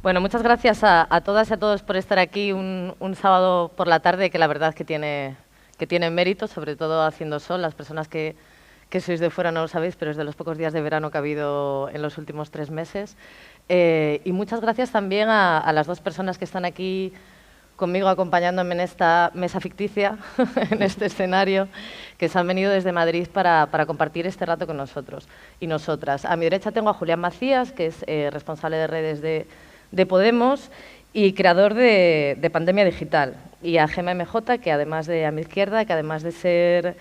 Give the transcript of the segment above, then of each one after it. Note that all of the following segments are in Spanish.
Bueno, muchas gracias a todas y a todos por estar aquí un sábado por la tarde, que la verdad que tiene mérito, sobre todo haciendo sol. Las personas que sois de fuera no lo sabéis, pero es de los pocos días de verano que ha habido en los últimos 3 meses. Y muchas gracias también a las dos personas que están aquí conmigo acompañándome en esta mesa ficticia, en este escenario, que se han venido desde Madrid para compartir este rato con nosotros y nosotras. A mi derecha tengo a Julián Macías, que es responsable de redes de Podemos y creador de Pandemia Digital. Y a Gemma MJ, que además de a mi izquierda, que además de ser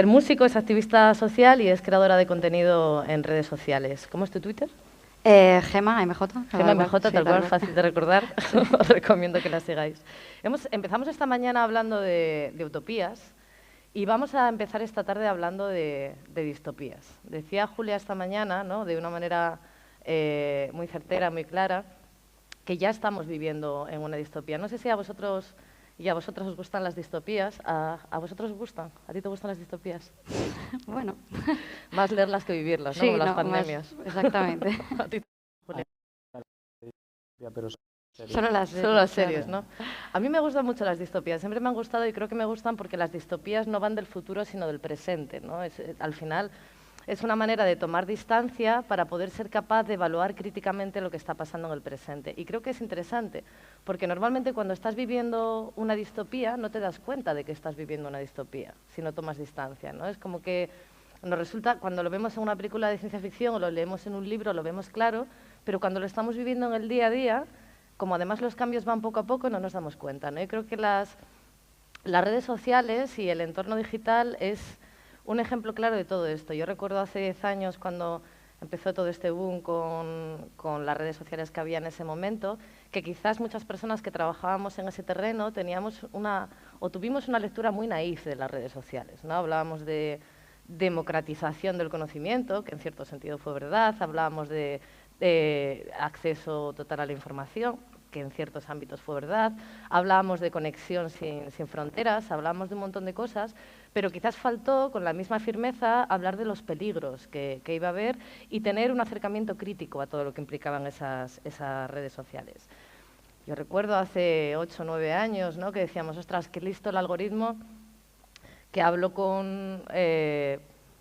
músico, es activista social y es creadora de contenido en redes sociales. ¿Cómo es tu Twitter? Gema MJ. Gema MJ, tal cual, fácil de recordar. Os recomiendo que la sigáis. Empezamos esta mañana hablando de utopías y vamos a empezar esta tarde hablando de distopías. Decía Julia esta mañana, ¿no?, de una manera muy certera, muy clara, que ya estamos viviendo en una distopía. No sé si a vosotros y a vosotras os gustan las distopías. ¿A vosotros os gustan? ¿A ti te gustan las distopías? Bueno. Más leerlas que vivirlas, ¿no? Sí, Como las no, pandemias. exactamente. ¿A ti, Julia? Pero Solo las series, ¿no? A mí me gustan mucho las distopías, siempre me han gustado y creo que me gustan porque las distopías no van del futuro sino del presente, ¿no? Al final es una manera de tomar distancia para poder ser capaz de evaluar críticamente lo que está pasando en el presente. Y creo que es interesante, porque normalmente cuando estás viviendo una distopía no te das cuenta de que estás viviendo una distopía, si no tomas distancia, ¿no? Es como que nos resulta, cuando lo vemos en una película de ciencia ficción o lo leemos en un libro, lo vemos claro, pero cuando lo estamos viviendo en el día a día, como además los cambios van poco a poco, no nos damos cuenta, ¿no? Y creo que las redes sociales y el entorno digital es un ejemplo claro de todo esto. Yo recuerdo hace 10 años cuando empezó todo este boom con las redes sociales que había en ese momento, que quizás muchas personas que trabajábamos en ese terreno tuvimos una lectura muy naif de las redes sociales, ¿no? Hablábamos de democratización del conocimiento, que en cierto sentido fue verdad, hablábamos de acceso total a la información, que en ciertos ámbitos fue verdad, hablábamos de conexión sin fronteras, hablábamos de un montón de cosas, pero quizás faltó, con la misma firmeza, hablar de los peligros que iba a haber y tener un acercamiento crítico a todo lo que implicaban esas redes sociales. Yo recuerdo hace 8 o 9 años, ¿no?, que decíamos, ostras, qué listo el algoritmo, que hablo con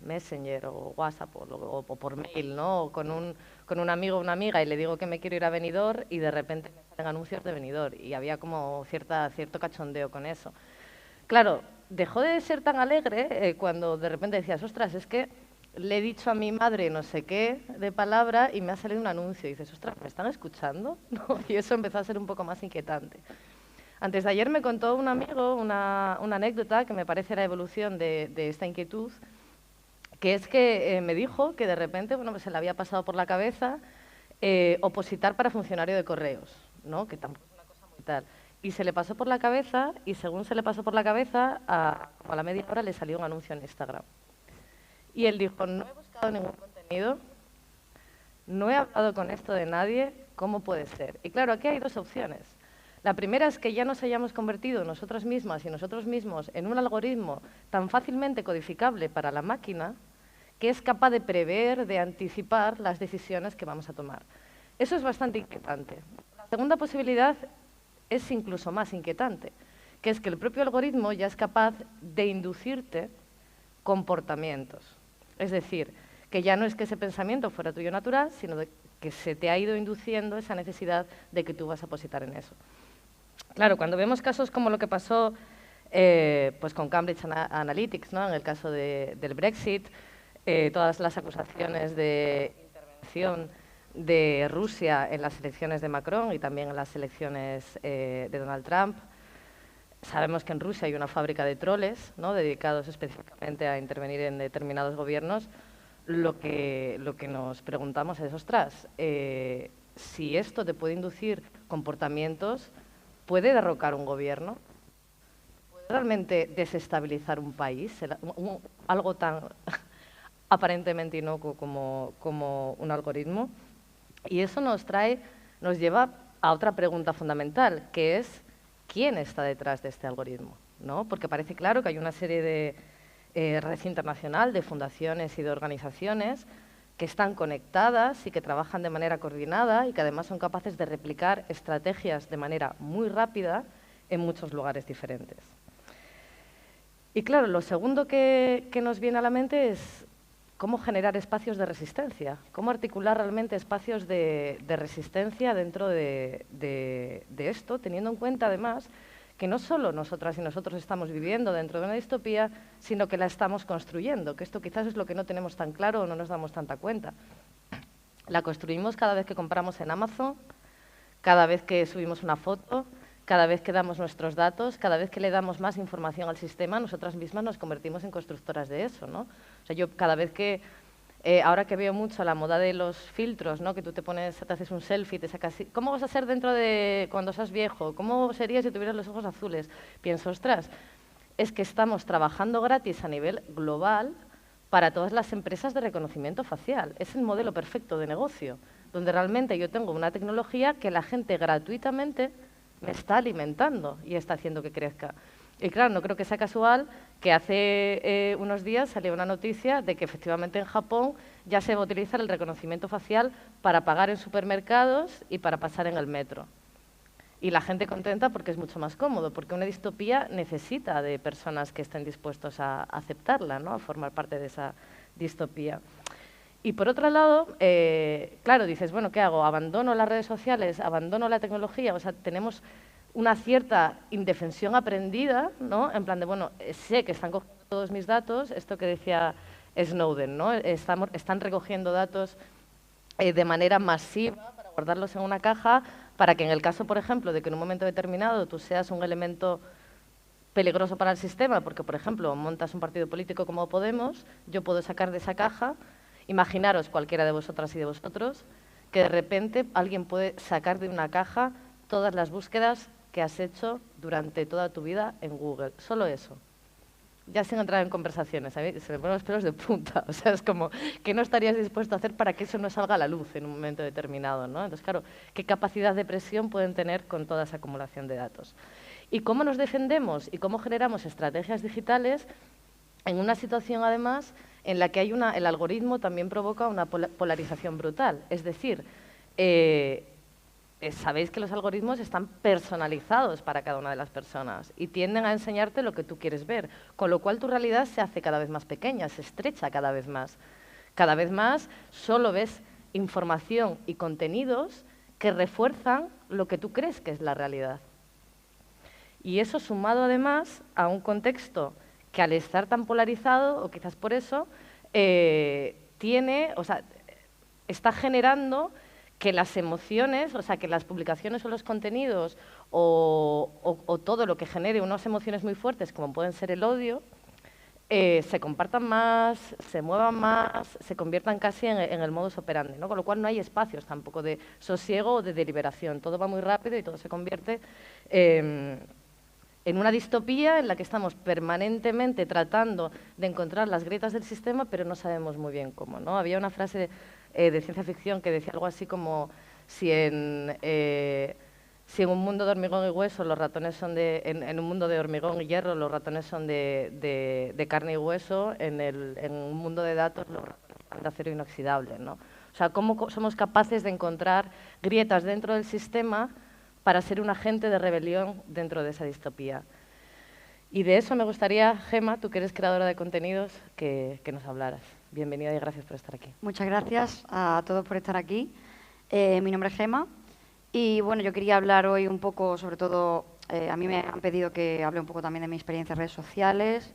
Messenger o WhatsApp o por mail, ¿no?, o con un amigo o una amiga y le digo que me quiero ir a Benidorm y de repente me salen anuncios de Benidorm y había como cierto cachondeo con eso. Claro, dejó de ser tan alegre cuando de repente decías, ostras, es que le he dicho a mi madre no sé qué de palabra y me ha salido un anuncio. Y dices, ostras, ¿me están escuchando? ¿No? Y eso empezó a ser un poco más inquietante. Antes de ayer me contó un amigo una anécdota que me parece la evolución de esta inquietud, que es que me dijo que de repente pues se le había pasado por la cabeza opositar para funcionario de correos, ¿no?, que tampoco es una cosa muy tal. Y se le pasó por la cabeza, y según se le pasó por la cabeza, a la media hora le salió un anuncio en Instagram. Y él dijo, no he buscado ningún contenido, no he hablado con esto de nadie, ¿cómo puede ser? Y claro, aquí hay dos opciones. La primera es que ya nos hayamos convertido nosotras mismas y nosotros mismos en un algoritmo tan fácilmente codificable para la máquina que es capaz de prever, de anticipar las decisiones que vamos a tomar. Eso es bastante inquietante. La segunda posibilidad es incluso más inquietante, que es que el propio algoritmo ya es capaz de inducirte comportamientos. Es decir, que ya no es que ese pensamiento fuera tuyo natural, sino que se te ha ido induciendo esa necesidad de que tú vas a opositar en eso. Claro, cuando vemos casos como lo que pasó pues con Cambridge Analytics, ¿no?, en el caso del Brexit, todas las acusaciones de intervención de Rusia en las elecciones de Macron y también en las elecciones de Donald Trump. Sabemos que en Rusia hay una fábrica de troles, ¿no?, dedicados específicamente a intervenir en determinados gobiernos. Lo que nos preguntamos es, ostras, si esto te puede inducir comportamientos, ¿puede derrocar un gobierno? ¿Puede realmente desestabilizar un país? Algo tan aparentemente inocuo como un algoritmo. Y eso nos lleva a otra pregunta fundamental, que es ¿quién está detrás de este algoritmo?, ¿no? Porque parece claro que hay una serie de red internacional, de fundaciones y de organizaciones que están conectadas y que trabajan de manera coordinada y que además son capaces de replicar estrategias de manera muy rápida en muchos lugares diferentes. Y claro, lo segundo que nos viene a la mente es cómo generar espacios de resistencia, cómo articular realmente espacios de resistencia dentro de esto, teniendo en cuenta además que no solo nosotras y nosotros estamos viviendo dentro de una distopía, sino que la estamos construyendo, que esto quizás es lo que no tenemos tan claro o no nos damos tanta cuenta. La construimos cada vez que compramos en Amazon, cada vez que subimos una foto, cada vez que damos nuestros datos, cada vez que le damos más información al sistema, nosotras mismas nos convertimos en constructoras de eso, ¿no? O sea, yo cada vez que, ahora que veo mucho la moda de los filtros, ¿no? Que tú te haces un selfie, te sacas... ¿Cómo vas a ser dentro de cuando seas viejo? ¿Cómo serías si tuvieras los ojos azules? Pienso, ostras, es que estamos trabajando gratis a nivel global para todas las empresas de reconocimiento facial. Es el modelo perfecto de negocio, donde realmente yo tengo una tecnología que la gente gratuitamente me está alimentando y está haciendo que crezca. Y claro, no creo que sea casual que hace unos días salió una noticia de que efectivamente en Japón ya se va a utilizar el reconocimiento facial para pagar en supermercados y para pasar en el metro. Y la gente contenta porque es mucho más cómodo, porque una distopía necesita de personas que estén dispuestos a aceptarla, ¿no? A formar parte de esa distopía. Y por otro lado, claro, dices, bueno, ¿qué hago? ¿Abandono las redes sociales? ¿Abandono la tecnología? O sea, tenemos una cierta indefensión aprendida, ¿no? En plan de, bueno, sé que están cogiendo todos mis datos, esto que decía Snowden, ¿no? Están recogiendo datos de manera masiva para guardarlos en una caja, para que en el caso, por ejemplo, de que en un momento determinado tú seas un elemento peligroso para el sistema, porque, por ejemplo, montas un partido político como Podemos, yo puedo sacar de esa caja. Imaginaros, cualquiera de vosotras y de vosotros, que de repente alguien puede sacar de una caja todas las búsquedas que has hecho durante toda tu vida en Google. Solo eso. Ya sin entrar en conversaciones, a mí se me ponen los pelos de punta. O sea, es como, ¿qué no estarías dispuesto a hacer para que eso no salga a la luz en un momento determinado, ¿no? Entonces, claro, ¿qué capacidad de presión pueden tener con toda esa acumulación de datos? ¿Y cómo nos defendemos y cómo generamos estrategias digitales en una situación, además, en la que el algoritmo también provoca una polarización brutal? Es decir, sabéis que los algoritmos están personalizados para cada una de las personas y tienden a enseñarte lo que tú quieres ver, con lo cual tu realidad se hace cada vez más pequeña, se estrecha cada vez más. Cada vez más solo ves información y contenidos que refuerzan lo que tú crees que es la realidad. Y eso sumado además a un contexto que al estar tan polarizado, o quizás por eso, está generando que las emociones, o sea, que las publicaciones o los contenidos o todo lo que genere unas emociones muy fuertes, como pueden ser el odio, se compartan más, se muevan más, se conviertan casi en el modus operandi, ¿no? Con lo cual no hay espacios tampoco de sosiego o de deliberación. Todo va muy rápido y todo se convierte en una distopía en la que estamos permanentemente tratando de encontrar las grietas del sistema, pero no sabemos muy bien cómo, ¿no? Había una frase de ciencia ficción que decía algo así como si en un mundo de hormigón y hueso los ratones son en un mundo de hormigón y hierro los ratones son de carne y hueso, en un mundo de datos los ratones son de acero inoxidable, ¿no? O sea, cómo somos capaces de encontrar grietas dentro del sistema para ser un agente de rebelión dentro de esa distopía. Y de eso me gustaría, Gemma, tú que eres creadora de contenidos, que nos hablaras. Bienvenida y gracias por estar aquí. Muchas gracias a todos por estar aquí. Mi nombre es Gemma y bueno, yo quería hablar hoy un poco, sobre todo, a mí me han pedido que hable un poco también de mi experiencia en redes sociales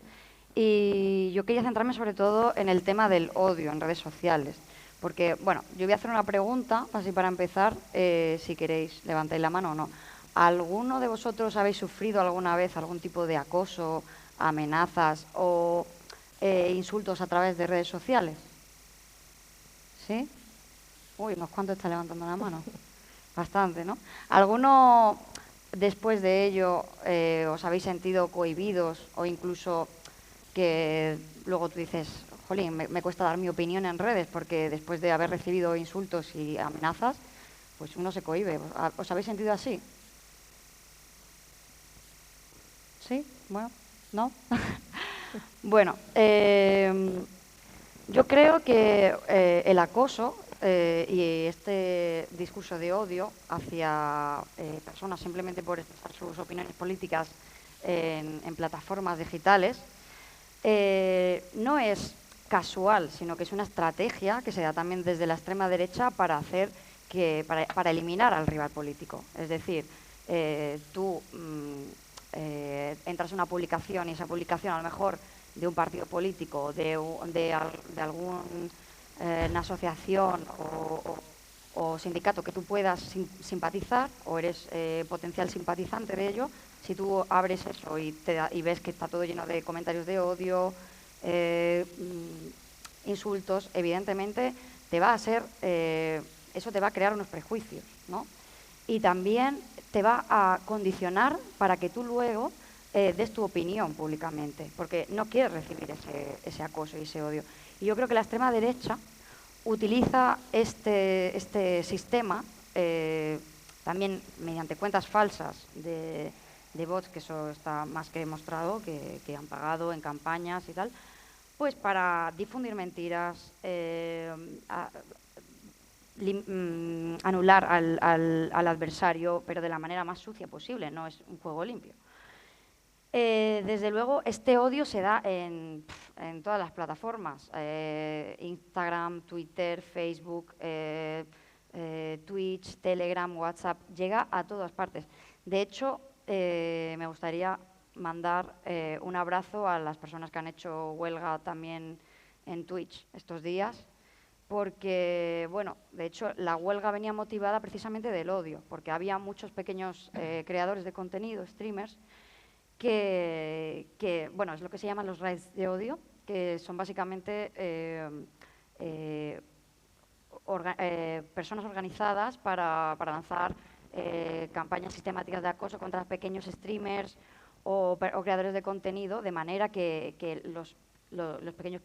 y yo quería centrarme sobre todo en el tema del odio en redes sociales. Porque, bueno, yo voy a hacer una pregunta, así para empezar, si queréis, levantáis la mano o no. ¿Alguno de vosotros habéis sufrido alguna vez algún tipo de acoso, amenazas o insultos a través de redes sociales? ¿Sí? Uy, unos cuantos están levantando la mano. Bastante, ¿no? ¿Alguno después de ello os habéis sentido cohibidos o incluso que luego tú dices, jolín, me cuesta dar mi opinión en redes porque después de haber recibido insultos y amenazas, pues uno se cohíbe? ¿Os habéis sentido así? ¿Sí? Bueno, ¿no? Bueno, Yo creo que el acoso y este discurso de odio hacia personas simplemente por expresar sus opiniones políticas en plataformas digitales no es casual, sino que es una estrategia que se da también desde la extrema derecha para hacer para eliminar al rival político. Es decir, tú entras en una publicación y esa publicación a lo mejor de un partido político, de alguna asociación o sindicato que tú puedas simpatizar o eres potencial simpatizante de ello, si tú abres eso y ves que está todo lleno de comentarios de odio, insultos, evidentemente te va a ser, eso te va a crear unos prejuicios, ¿no? Y también te va a condicionar para que tú luego des tu opinión públicamente, porque no quieres recibir ese acoso y ese odio. Y yo creo que la extrema derecha utiliza este sistema también mediante cuentas falsas de bots, que eso está más que demostrado, que han pagado en campañas y tal, pues para difundir mentiras, anular al adversario, pero de la manera más sucia posible, no es un juego limpio. Desde luego, este odio se da en todas las plataformas, Instagram, Twitter, Facebook, Twitch, Telegram, WhatsApp, llega a todas partes. De hecho, me gustaría mandar un abrazo a las personas que han hecho huelga también en Twitch estos días, porque, bueno, de hecho, la huelga venía motivada precisamente del odio, porque había muchos pequeños creadores de contenido, streamers, que, bueno, es lo que se llaman los raids de odio, que son básicamente personas organizadas para lanzar campañas sistemáticas de acoso contra pequeños streamers o creadores de contenido, de manera que los pequeños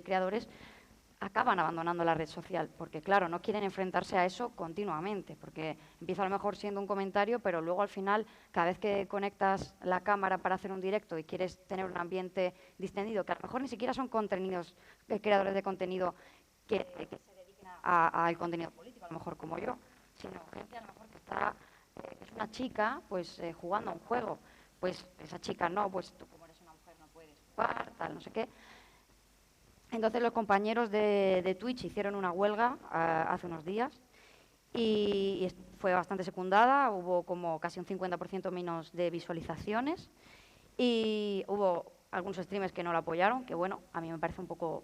creadores acaban abandonando la red social, porque claro, no quieren enfrentarse a eso continuamente, porque empieza a lo mejor siendo un comentario, pero luego al final, cada vez que conectas la cámara para hacer un directo y quieres tener un ambiente distendido, que a lo mejor ni siquiera son contenidos, creadores de contenido que se dediquen al contenido político, a lo mejor como yo, sino gente a lo mejor que está, es una chica, pues jugando a un juego, pues esa chica no, pues tú como eres una mujer no puedes jugar, tal, no sé qué. Entonces los compañeros de Twitch hicieron una huelga hace unos días y fue bastante secundada, hubo como casi un 50% menos de visualizaciones y hubo algunos streamers que no la apoyaron, que bueno, a mí me parece un poco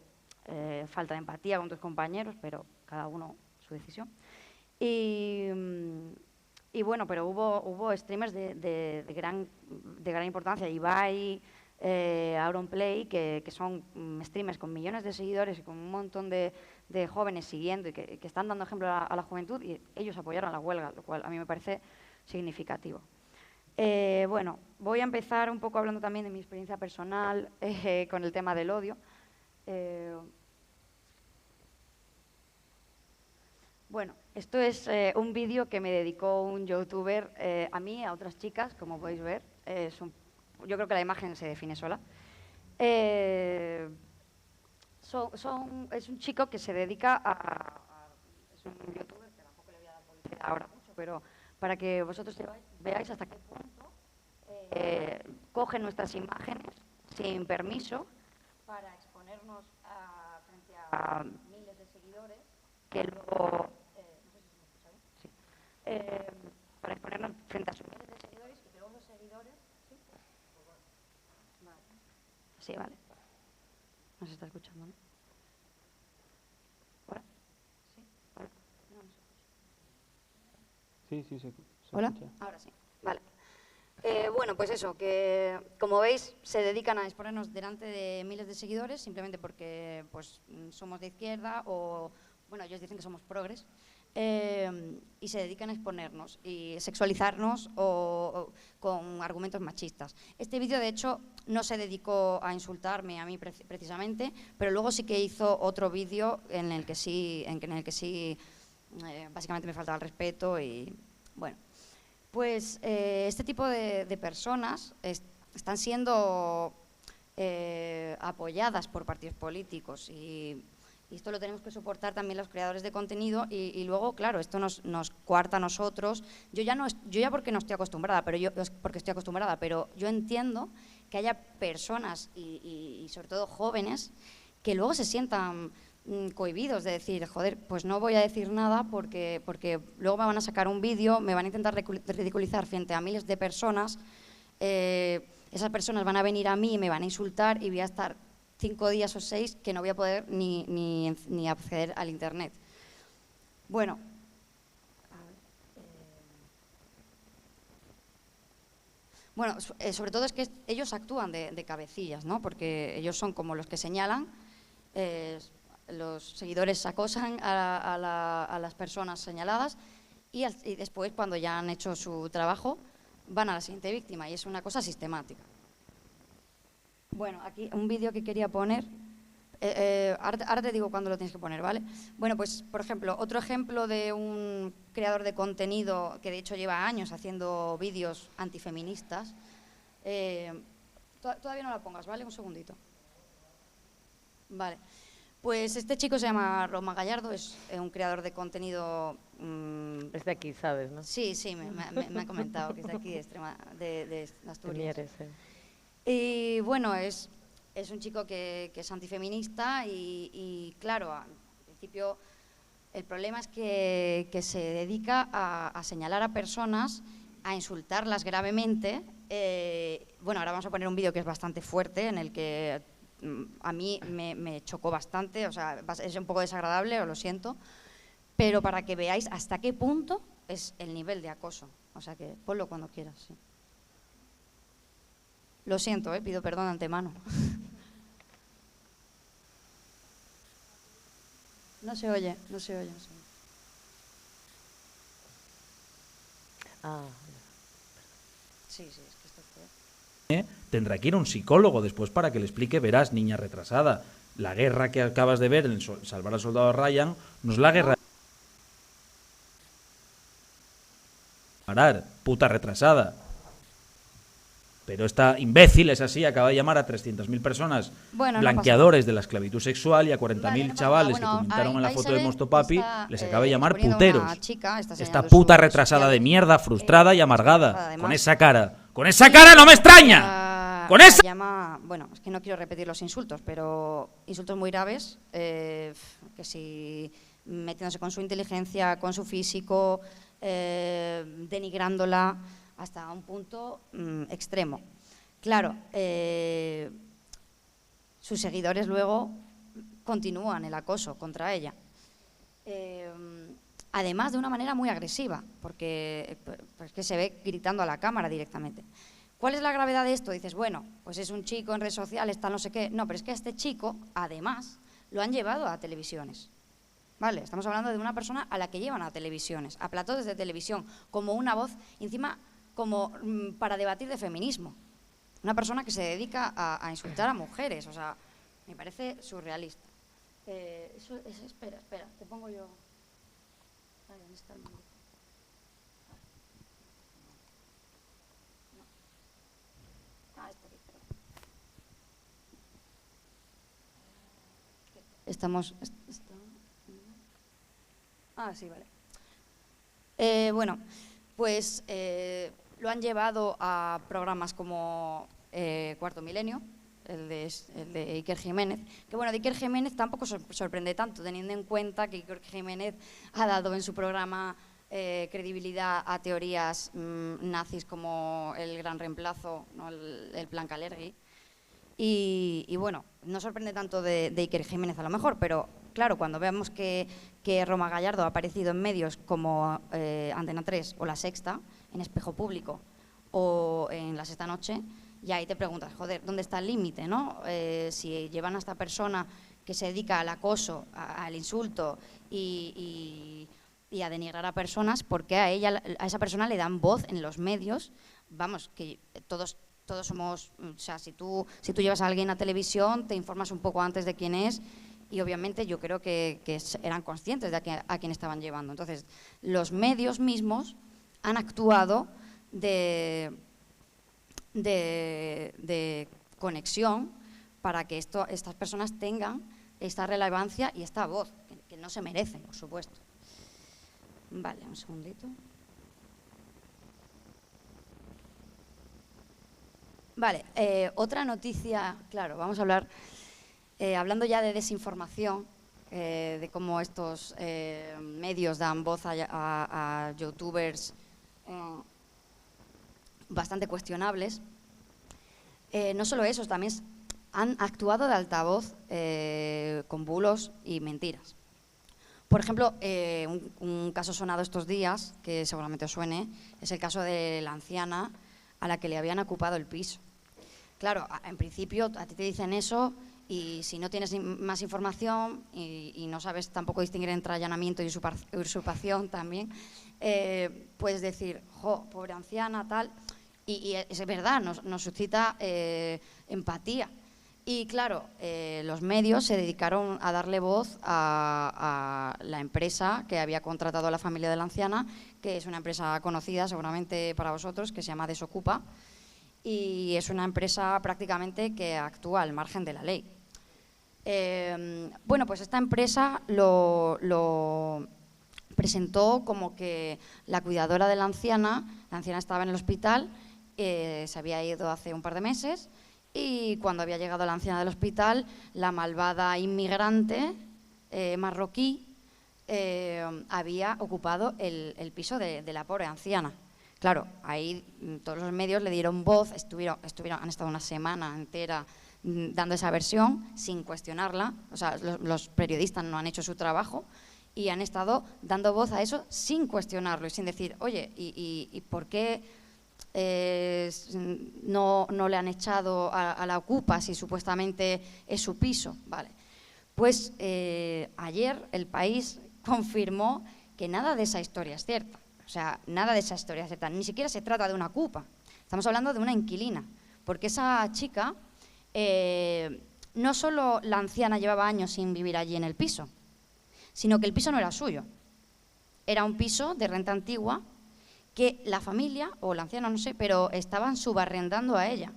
falta de empatía con tus compañeros, pero cada uno su decisión. Y bueno, pero hubo streamers de gran importancia, Ibai, Auronplay, que son streamers con millones de seguidores y con un montón de jóvenes siguiendo y que están dando ejemplo a la juventud, y ellos apoyaron la huelga, lo cual a mí me parece significativo. Bueno, voy a empezar un poco hablando también de mi experiencia personal con el tema del odio. Bueno, esto es un vídeo que me dedicó un youtuber a mí, a otras chicas, como podéis ver. Yo creo que la imagen se define sola. Es un chico que se dedica es un youtuber que tampoco le voy a dar publicidad ahora mucho, pero para que vosotros veáis hasta qué punto coge nuestras imágenes sin permiso para exponernos frente a miles de seguidores que luego... no sé si se me escucha bien. Sí. Para exponernos frente a sus miles de seguidores y que luego los seguidores... ¿Sí? Vale. Sí, vale. No se está escuchando, ¿no? ¿Hola? ¿Sí? ¿Hola? No, no se escucha. Sí, sí, se ¿Hola? escucha. Ahora sí. Vale. Bueno, pues eso, que como veis se dedican a exponernos delante de miles de seguidores simplemente porque pues, somos de izquierda o, bueno, ellos dicen que somos progres, y se dedican a exponernos y sexualizarnos o con argumentos machistas. Este vídeo, de hecho, no se dedicó a insultarme a mí precisamente, pero luego sí que hizo otro vídeo en el que sí, básicamente me faltaba el respeto y, bueno. Pues este tipo de personas están siendo apoyadas por partidos políticos y esto lo tenemos que soportar también los creadores de contenido y luego, claro, esto nos coarta a nosotros. Yo ya porque no estoy acostumbrada, pero yo entiendo que haya personas y sobre todo jóvenes que luego se sientan cohibidos de decir, joder, pues no voy a decir nada porque luego me van a sacar un vídeo, me van a intentar ridiculizar frente a miles de personas, esas personas van a venir a mí y me van a insultar y voy a estar 5 días o 6 que no voy a poder ni acceder al internet. Bueno, sobre todo es que ellos actúan de cabecillas, ¿no? Porque ellos son como los que señalan, los seguidores acosan a las personas señaladas y después, cuando ya han hecho su trabajo, van a la siguiente víctima y es una cosa sistemática. Bueno, aquí un vídeo que quería poner, ahora te digo cuándo lo tienes que poner, ¿vale? Bueno, pues, por ejemplo, otro ejemplo de un creador de contenido que de hecho lleva años haciendo vídeos antifeministas. Todavía no la pongas, ¿vale? Un segundito. Vale. Pues este chico se llama Roma Gallardo, es un creador de contenido... Es de aquí, ¿sabes? ¿No? Sí, me ha comentado que es de aquí, de Asturias. De Mieres, Y bueno, es un chico que es antifeminista y claro, al principio el problema es que se dedica a señalar a personas, a insultarlas gravemente. Bueno, ahora vamos a poner un vídeo que es bastante fuerte, en el que a mí me chocó bastante, o sea, es un poco desagradable, os lo siento, pero para que veáis hasta qué punto es el nivel de acoso. O sea que ponlo cuando quieras, sí. Lo siento, pido perdón de antemano. No se oye. Ah. Sí, es que esto fue... Tendrá que ir a un psicólogo después para que le explique, verás, niña retrasada. La guerra que acabas de ver en Salvar al Soldado Ryan no es la guerra... Parar, puta retrasada. Pero esta imbécil, es así, acaba de llamar a 300.000 personas blanqueadores de la esclavitud sexual y a 40.000 chavales que comentaron en la foto de Mostopapi, les acaba de llamar puteros. Esta puta retrasada de mierda, frustrada y amargada. Además, con esa cara. ¡Con esa cara no me extraña! ¡Con esa! Bueno, es que no quiero repetir los insultos, pero insultos muy graves, que si metiéndose con su inteligencia, con su físico, denigrándola hasta un punto extremo. Claro, sus seguidores luego continúan el acoso contra ella. Además, de una manera muy agresiva, porque es que se ve gritando a la cámara directamente. ¿Cuál es la gravedad de esto? Dices, bueno, pues es un chico en redes sociales, tal no sé qué. No, pero es que a este chico, además, lo han llevado a televisiones. Vale, estamos hablando de una persona a la que llevan a televisiones, a platós de televisión, como una voz, encima, como para debatir de feminismo. Una persona que se dedica a insultar a mujeres, o sea, me parece surrealista. Espera, te pongo yo... Ay, ¿dónde está el mando? Está aquí, perdón. Estamos... sí, vale. Bueno, pues lo han llevado a programas como Cuarto Milenio, el de Iker Jiménez, que bueno, de Iker Jiménez tampoco sorprende tanto, teniendo en cuenta que Iker Jiménez ha dado en su programa credibilidad a teorías nazis como el Gran Reemplazo, ¿no? el Plan Kalergi. Y bueno, no sorprende tanto de Iker Jiménez a lo mejor, pero claro, cuando vemos que Roma Gallardo ha aparecido en medios como Antena 3 o La Sexta, en Espejo Público o en La Sexta Noche, y ahí te preguntas, joder, ¿dónde está el límite, no? Si llevan a esta persona que se dedica al acoso, al insulto y a denigrar a personas, ¿por qué a esa persona le dan voz en los medios? Vamos, que todos somos, o sea, si tú llevas a alguien a televisión, te informas un poco antes de quién es, y obviamente yo creo que eran conscientes de a quién estaban llevando. Entonces, los medios mismos han actuado de conexión para que estas personas tengan esta relevancia y esta voz, que no se merecen, por supuesto. Vale, un segundito. Vale, otra noticia, claro, vamos a hablar, hablando ya de desinformación, de cómo estos medios dan voz a youtubers bastante cuestionables. No solo eso, también han actuado de altavoz con bulos y mentiras. Por ejemplo, un caso sonado estos días, que seguramente os suene, es el caso de la anciana a la que le habían ocupado el piso. Claro, en principio a ti te dicen eso y si no tienes más información y no sabes tampoco distinguir entre allanamiento y usurpación también, puedes decir, jo, pobre anciana, tal, y es verdad, nos suscita empatía. Y claro, los medios se dedicaron a darle voz a la empresa que había contratado a la familia de la anciana, que es una empresa conocida seguramente para vosotros, que se llama Desocupa, y es una empresa prácticamente que actúa al margen de la ley. Bueno, pues esta empresa lo presentó como que la cuidadora de la anciana estaba en el hospital, se había ido hace un par de meses, y cuando había llegado la anciana del hospital, la malvada inmigrante marroquí había ocupado el piso de la pobre anciana. Claro, ahí todos los medios le dieron voz, han estado una semana entera dando esa versión sin cuestionarla, o sea, los periodistas no han hecho su trabajo y han estado dando voz a eso sin cuestionarlo y sin decir, oye, ¿y por qué no le han echado a la Ocupa si supuestamente es su piso? Vale. Pues ayer El País confirmó que nada de esa historia es cierta. O sea, nada de esa historia es cierta. Ni siquiera se trata de una Ocupa. Estamos hablando de una inquilina. Porque esa chica, no solo la anciana llevaba años sin vivir allí en el piso, sino que el piso no era suyo. Era un piso de renta antigua que la familia, o la anciana, no sé, pero estaban subarrendando a ella.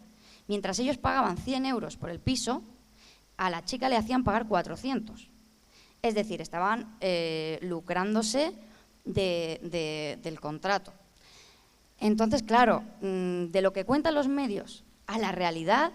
Mientras ellos pagaban 100 euros por el piso, a la chica le hacían pagar 400. Es decir, estaban lucrándose del contrato. Entonces, claro, de lo que cuentan los medios a la realidad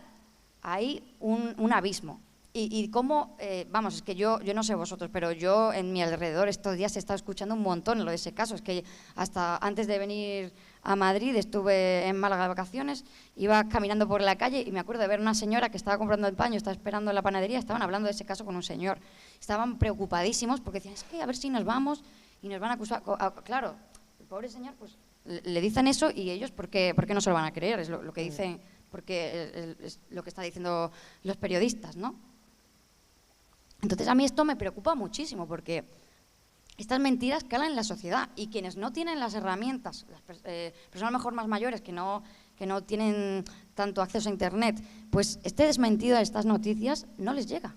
hay un abismo. Y cómo, vamos, es que yo no sé vosotros, pero yo en mi alrededor estos días he estado escuchando un montón lo de ese caso. Es que hasta antes de venir a Madrid estuve en Málaga de vacaciones, iba caminando por la calle y me acuerdo de ver una señora que estaba comprando el pan, yo estaba esperando en la panadería, estaban hablando de ese caso con un señor. Estaban preocupadísimos porque decían, es que a ver si nos vamos y nos van a acusar. Claro, el pobre señor, pues le dicen eso y ellos, ¿por qué no se lo van a creer? Es lo que dicen, porque es lo que están diciendo los periodistas, ¿no? Entonces a mí esto me preocupa muchísimo porque estas mentiras calan en la sociedad y quienes no tienen las herramientas, las personas a lo mejor más mayores que no tienen tanto acceso a internet, pues este desmentido de estas noticias no les llega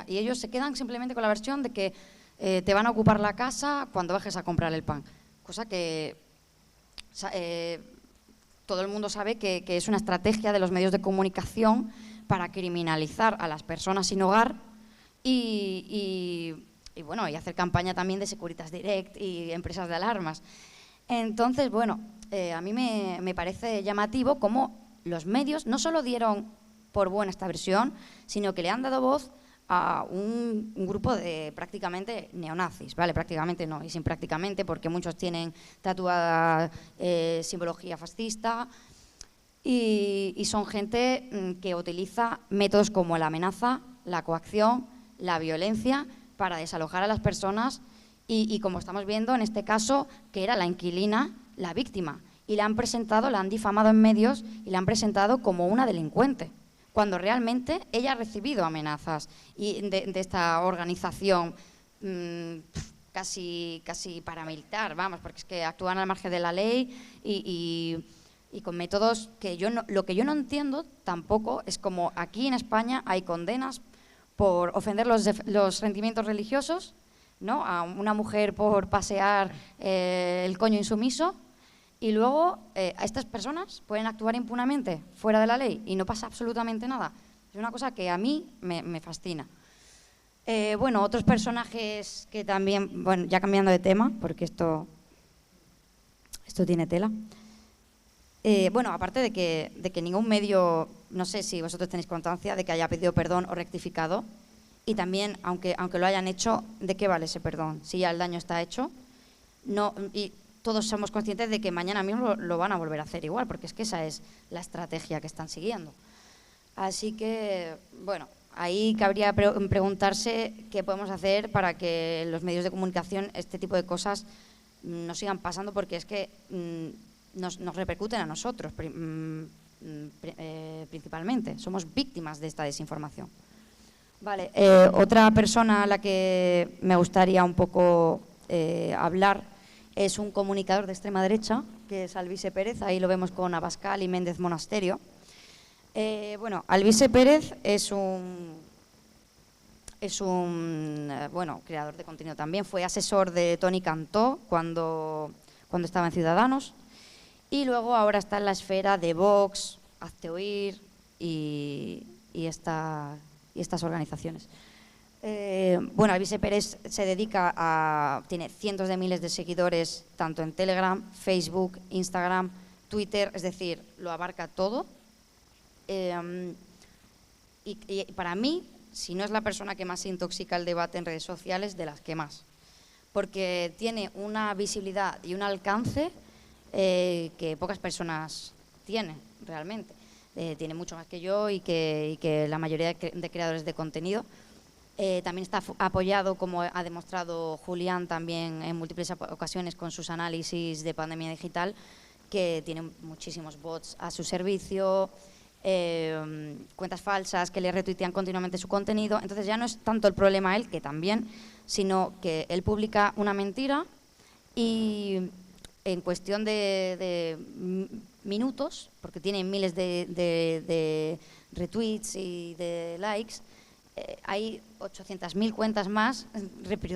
y ellos se quedan simplemente con la versión de que te van a ocupar la casa cuando bajes a comprar el pan, cosa que todo el mundo sabe que es una estrategia de los medios de comunicación para criminalizar a las personas sin hogar y bueno, y hacer campaña también de Securitas Direct y empresas de alarmas. Entonces, bueno, a mí me parece llamativo cómo los medios no solo dieron por buena esta versión, sino que le han dado voz a un grupo de prácticamente neonazis, ¿vale? Prácticamente no, y sin prácticamente, porque muchos tienen tatuada simbología fascista y son gente que utiliza métodos como la amenaza, la coacción, la violencia para desalojar a las personas y como estamos viendo en este caso, que era la inquilina la víctima y la han difamado en medios y la han presentado como una delincuente, cuando realmente ella ha recibido amenazas de esta organización casi paramilitar, vamos, porque es que actúan al margen de la ley y con métodos que lo que yo no entiendo tampoco es como aquí en España hay condenas por ofender los sentimientos religiosos, ¿no? A una mujer por pasear el coño insumiso y luego a estas personas pueden actuar impunemente fuera de la ley y no pasa absolutamente nada. Es una cosa que a mí me fascina. Bueno, otros personajes que también, bueno, ya cambiando de tema, porque esto tiene tela. Bueno, aparte de que ningún medio, no sé si vosotros tenéis constancia de que haya pedido perdón o rectificado, y también, aunque lo hayan hecho, ¿de qué vale ese perdón? Si ya el daño está hecho, no, y todos somos conscientes de que mañana mismo lo van a volver a hacer igual, porque es que esa es la estrategia que están siguiendo. Así que, bueno, ahí cabría preguntarse qué podemos hacer para que los medios de comunicación este tipo de cosas no sigan pasando, porque es que nos repercuten a nosotros principalmente. Somos víctimas de esta desinformación. Vale, otra persona a la que me gustaría un poco hablar es un comunicador de extrema derecha, que es Alvise Pérez. Ahí lo vemos con Abascal y Méndez Monasterio. Bueno, Alvise Pérez es un bueno, creador de contenido también. Fue asesor de Toni Cantó cuando estaba en Ciudadanos, y luego ahora está en la esfera de Vox, Hazte Oír y estas organizaciones. Bueno, Alvise Pérez tiene cientos de miles de seguidores tanto en Telegram, Facebook, Instagram, Twitter, es decir, lo abarca todo. Y para mí, si no es la persona que más intoxica el debate en redes sociales, de las que más, porque tiene una visibilidad y un alcance que pocas personas tienen realmente. Tiene mucho más que yo y que la mayoría de creadores de contenido. También está apoyado, como ha demostrado Julián también en múltiples ocasiones con sus análisis de pandemia digital, que tiene muchísimos bots a su servicio, cuentas falsas que le retuitean continuamente su contenido. Entonces ya no es tanto el problema él, que también, sino que él publica una mentira y en cuestión de minutos, porque tiene miles de retweets y de likes, hay 800.000 cuentas más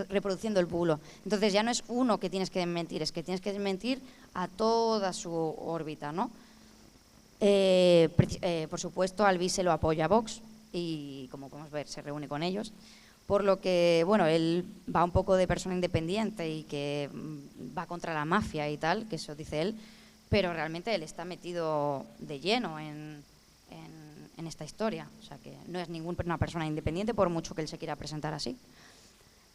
reproduciendo el bulo. Entonces ya no es uno que tienes que desmentir, es que tienes que desmentir a toda su órbita, ¿no? Por supuesto, Alvise lo apoya a Vox y, como podemos ver, se reúne con ellos. Por lo que, bueno, él va un poco de persona independiente y que va contra la mafia y tal, que eso dice él, pero realmente él está metido de lleno en esta historia. O sea, que no es ninguna persona independiente, por mucho que él se quiera presentar así.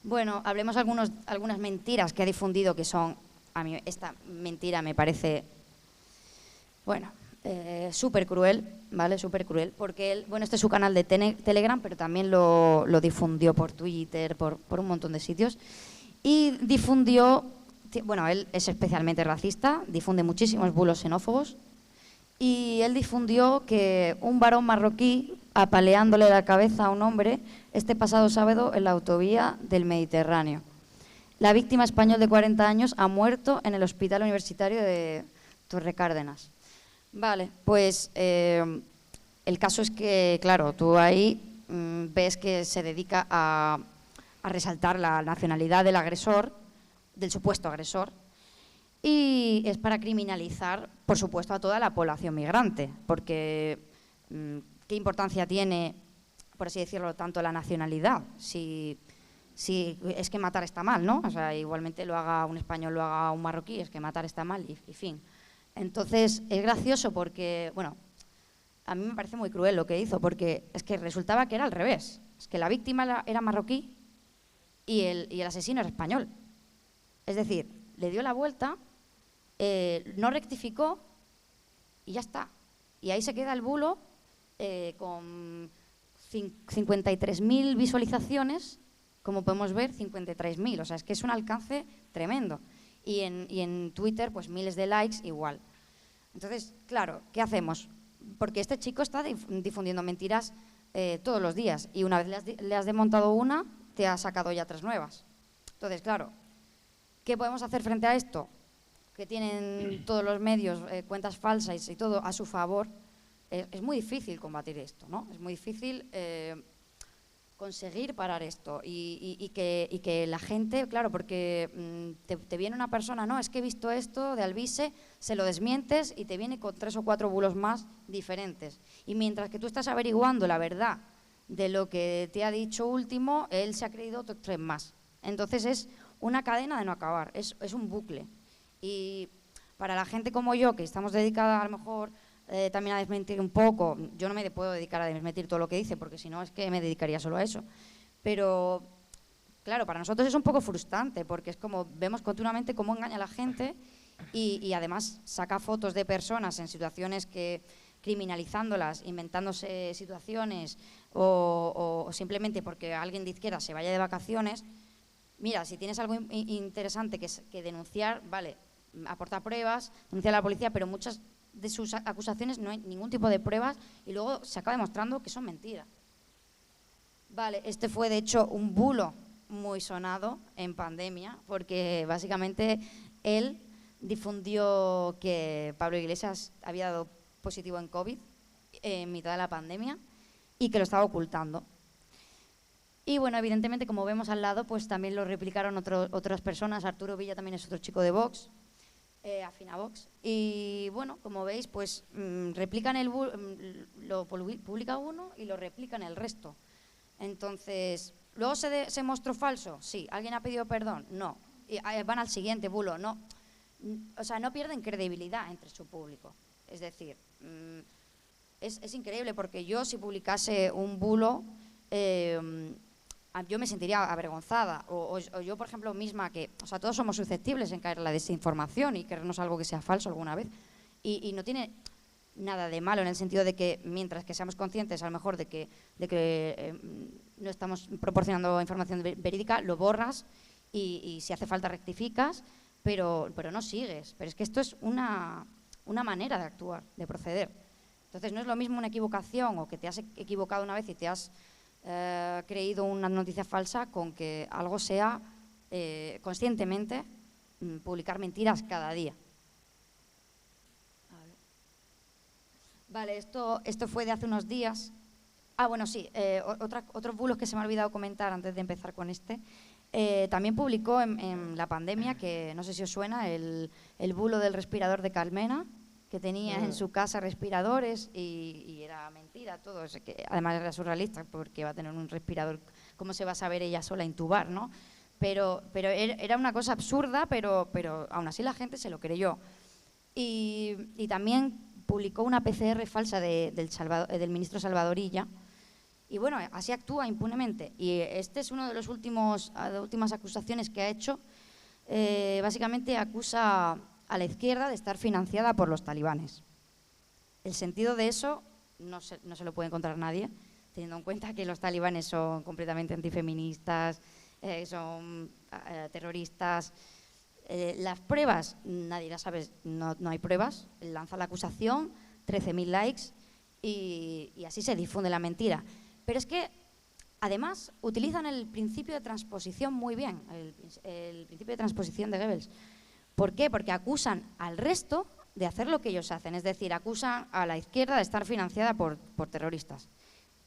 Bueno, hablemos algunas mentiras que ha difundido, que son, a mí esta mentira me parece, bueno, súper cruel, ¿vale? Súper cruel, porque él, bueno, este es su canal de Telegram, pero también lo difundió por Twitter, por un montón de sitios, y difundió, bueno, él es especialmente racista, difunde muchísimos bulos xenófobos, y él difundió que un varón marroquí apaleándole la cabeza a un hombre este pasado sábado en la autovía del Mediterráneo. La víctima español de 40 años ha muerto en el Hospital Universitario de Torrecárdenas. Vale, pues el caso es que, claro, tú ahí ves que se dedica a resaltar la nacionalidad del agresor, del supuesto agresor, y es para criminalizar, por supuesto, a toda la población migrante, porque ¿qué importancia tiene, por así decirlo, tanto la nacionalidad? Si es que matar está mal, ¿no? O sea, igualmente lo haga un español, lo haga un marroquí, es que matar está mal y fin. Entonces, es gracioso porque, bueno, a mí me parece muy cruel lo que hizo, porque es que resultaba que era al revés. Es que la víctima era marroquí y el asesino era español. Es decir, le dio la vuelta, no rectificó y ya está. Y ahí se queda el bulo con 53.000 visualizaciones, como podemos ver, 53.000. O sea, es que es un alcance tremendo. Y en Twitter, pues miles de likes, igual. Entonces, claro, ¿qué hacemos? Porque este chico está difundiendo mentiras todos los días, y una vez le has desmontado una, te ha sacado ya 3 nuevas. Entonces, claro, ¿qué podemos hacer frente a esto? Que tienen todos los medios cuentas falsas y todo a su favor. Es muy difícil combatir esto, ¿no? Es muy difícil conseguir parar esto y que la gente, claro, porque te viene una persona, no, es que he visto esto de Alvise, se lo desmientes y te viene con 3 o 4 bulos más diferentes. Y mientras que tú estás averiguando la verdad de lo que te ha dicho último, él se ha creído otros 3 más. Entonces es una cadena de no acabar, es un bucle. Y para la gente como yo, que estamos dedicadas a lo mejor también a desmentir un poco, yo no me puedo dedicar a desmentir todo lo que dice, porque si no es que me dedicaría solo a eso. Pero, claro, para nosotros es un poco frustrante, porque es como vemos continuamente cómo engaña a la gente y además saca fotos de personas en situaciones que criminalizándolas, inventándose situaciones o simplemente porque alguien de izquierda se vaya de vacaciones. Mira, si tienes algo interesante que denunciar, vale, aportar pruebas, denunciar a la policía, pero muchas de sus acusaciones no hay ningún tipo de pruebas y luego se acaba demostrando que son mentiras. Vale, este fue de hecho un bulo muy sonado en pandemia, porque básicamente él difundió que Pablo Iglesias había dado positivo en COVID en mitad de la pandemia y que lo estaba ocultando. Y bueno, evidentemente, como vemos al lado, pues también lo replicaron otras personas. Arturo Villa también es otro chico de Vox, afín a Vox. Y bueno, como veis, pues replican lo publica uno y lo replican el resto. Entonces, ¿luego se mostró falso? Sí. ¿Alguien ha pedido perdón? No. Y van al siguiente bulo, no. O sea, no pierden credibilidad entre su público. Es decir, es increíble, porque yo si publicase un bulo, yo me sentiría avergonzada, o yo, por ejemplo, misma, que, o sea, todos somos susceptibles en caer en la desinformación y creernos algo que sea falso alguna vez, y no tiene nada de malo en el sentido de que mientras que seamos conscientes a lo mejor de que no estamos proporcionando información verídica, lo borras y si hace falta rectificas, pero no sigues. Pero es que esto es una manera de actuar, de proceder. Entonces no es lo mismo una equivocación o que te has equivocado una vez y te has creído una noticia falsa con que algo sea conscientemente publicar mentiras cada día. Vale, esto fue de hace unos días. Ah, bueno, sí, otros bulos que se me ha olvidado comentar antes de empezar con este. También publicó en la pandemia, que no sé si os suena, el bulo del respirador de Carmena, que tenía en su casa respiradores y era mentira todo. Que además era surrealista, porque va a tener un respirador, ¿cómo se va a saber ella sola intubar, no? Pero era una cosa absurda, pero aún así la gente se lo creyó. Y también publicó una PCR falsa del ministro Salvadorilla. Y bueno, así actúa impunemente. Y este es uno de las últimas acusaciones que ha hecho. Básicamente acusa a la izquierda de estar financiada por los talibanes. El sentido de eso no se lo puede encontrar nadie, teniendo en cuenta que los talibanes son completamente antifeministas, son terroristas. Las pruebas, nadie las sabe, no hay pruebas. Lanza la acusación, 13.000 likes y así se difunde la mentira. Pero es que, además, utilizan el principio de transposición muy bien, el principio de transposición de Goebbels. ¿Por qué? Porque acusan al resto de hacer lo que ellos hacen, es decir, acusan a la izquierda de estar financiada por terroristas.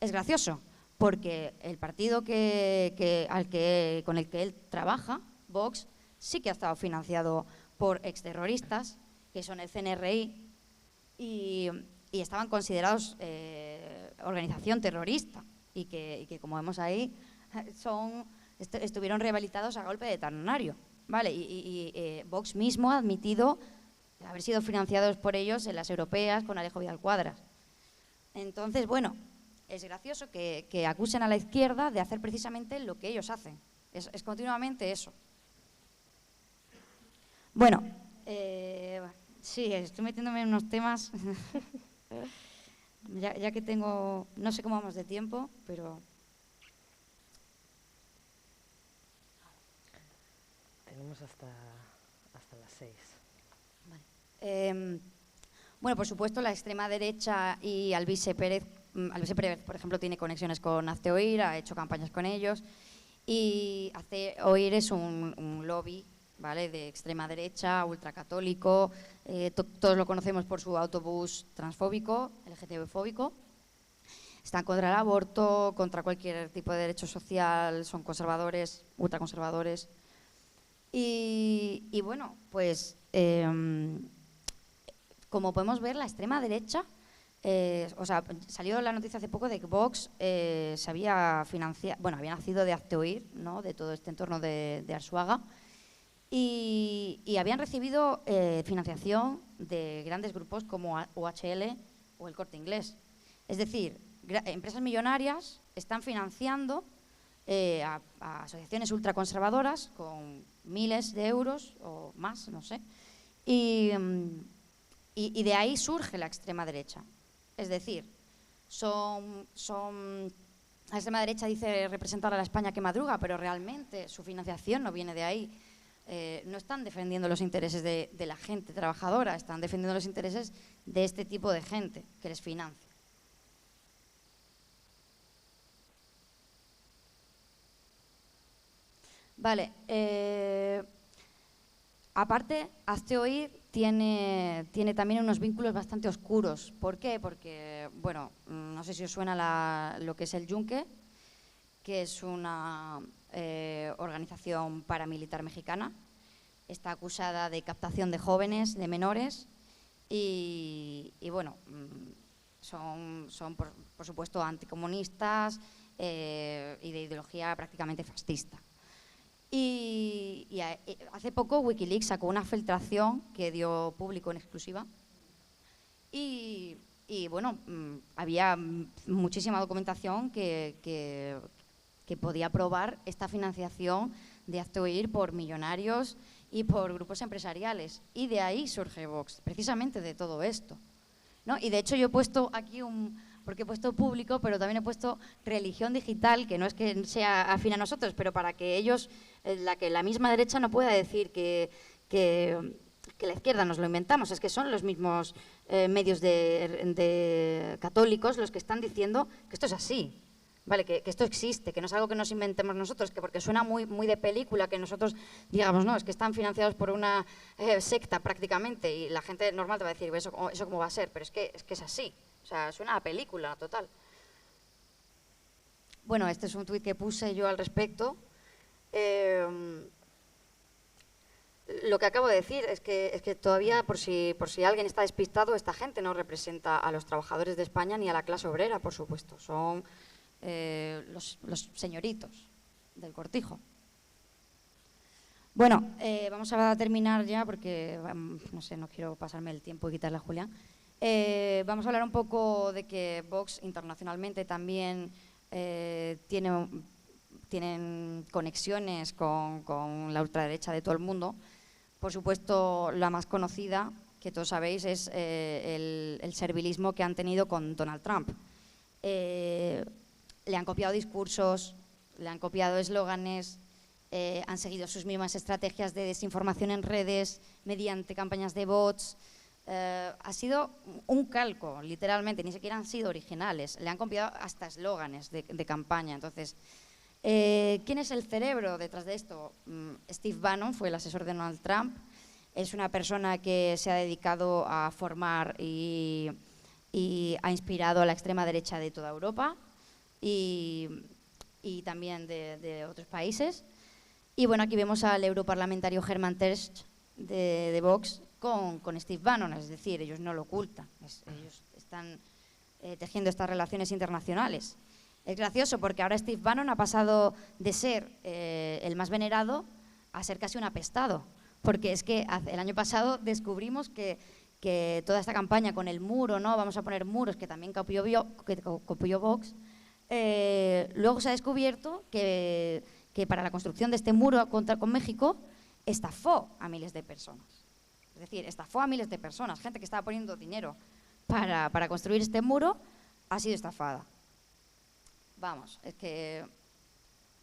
Es gracioso, porque el partido con el que él trabaja, Vox, sí que ha estado financiado por exterroristas, que son el CNRI, y estaban considerados organización terrorista, y que como vemos ahí, estuvieron rehabilitados a golpe de talonario. Vale, y Vox mismo ha admitido haber sido financiados por ellos en las europeas con Alejo Vidal Quadras. Entonces, bueno, es gracioso que acusen a la izquierda de hacer precisamente lo que ellos hacen. Es continuamente eso. Bueno, sí, estoy metiéndome en unos temas, ya que tengo, no sé cómo vamos de tiempo, pero... Tenemos hasta las 6. Vale. Bueno, por supuesto, la extrema derecha y Alvise Pérez, por ejemplo, tiene conexiones con Hazte Oír, ha hecho campañas con ellos, y Hazte Oír es un lobby, ¿vale?, de extrema derecha, ultracatólico, todos lo conocemos por su autobús transfóbico, LGTB-fóbico. Están contra el aborto, contra cualquier tipo de derecho social, son conservadores, ultraconservadores. Y bueno, pues como podemos ver, la extrema derecha, salió la noticia hace poco de que Vox se había financiado, bueno, había nacido de Hazte Oír, ¿no?, de todo este entorno de Arzuaga, y habían recibido financiación de grandes grupos como OHL o el Corte Inglés. Es decir, empresas millonarias están financiando a asociaciones ultraconservadoras con miles de euros o más, no sé, y de ahí surge la extrema derecha. Es decir, la extrema derecha dice representar a la España que madruga, pero realmente su financiación no viene de ahí. No están defendiendo los intereses de la gente trabajadora, están defendiendo los intereses de este tipo de gente que les financia. Vale, aparte, Hazte Oír tiene también unos vínculos bastante oscuros. ¿Por qué? Porque, bueno, no sé si os suena lo que es el Yunque, que es una organización paramilitar mexicana. Está acusada de captación de jóvenes, de menores, y bueno, son por supuesto anticomunistas y de ideología prácticamente fascista. Y hace poco Wikileaks sacó una filtración que dio público en exclusiva y bueno, había muchísima documentación que podía probar esta financiación de Hazte Oír por millonarios y por grupos empresariales. Y de ahí surge Vox, precisamente de todo esto, ¿no? Y de hecho yo he puesto aquí porque he puesto público, pero también he puesto religión digital, que no es que sea afín a nosotros, pero para que ellos, la misma derecha no pueda decir que la izquierda nos lo inventamos, es que son los mismos medios de católicos los que están diciendo que esto es así. Vale, que esto existe, que no es algo que nos inventemos nosotros, que porque suena muy de película, que nosotros digamos, no, es que están financiados por una secta prácticamente, y la gente normal te va a decir, eso cómo va a ser, pero es que es así, o sea, suena a película total. Bueno, este es un tuit que puse yo al respecto. Lo que acabo de decir es que todavía, por si alguien está despistado, esta gente no representa a los trabajadores de España ni a la clase obrera, por supuesto, son los señoritos del cortijo. Bueno, vamos a terminar ya porque, no sé, no quiero pasarme el tiempo y quitarle a Julián. Vamos a hablar un poco de que Vox internacionalmente también tienen conexiones con la ultraderecha de todo el mundo. Por supuesto, la más conocida, que todos sabéis, es el servilismo que han tenido con Donald Trump. Le han copiado discursos, le han copiado eslóganes, han seguido sus mismas estrategias de desinformación en redes mediante campañas de bots. Ha sido un calco, literalmente, ni siquiera han sido originales. Le han copiado hasta eslóganes de campaña. Entonces, ¿quién es el cerebro detrás de esto? Steve Bannon fue el asesor de Donald Trump. Es una persona que se ha dedicado a formar y ha inspirado a la extrema derecha de toda Europa y también de otros países. Y bueno, aquí vemos al europarlamentario Herman Tersch de Vox con Steve Bannon, es decir, ellos no lo ocultan, ellos están tejiendo estas relaciones internacionales. Es gracioso porque ahora Steve Bannon ha pasado de ser el más venerado a ser casi un apestado, porque es que el año pasado descubrimos que toda esta campaña con el muro, ¿no? Vamos a poner muros, que también copió Vox, luego se ha descubierto que para la construcción de este muro con México estafó a miles de personas. Es decir, estafó a miles de personas, gente que estaba poniendo dinero para construir este muro, ha sido estafada. Vamos, es que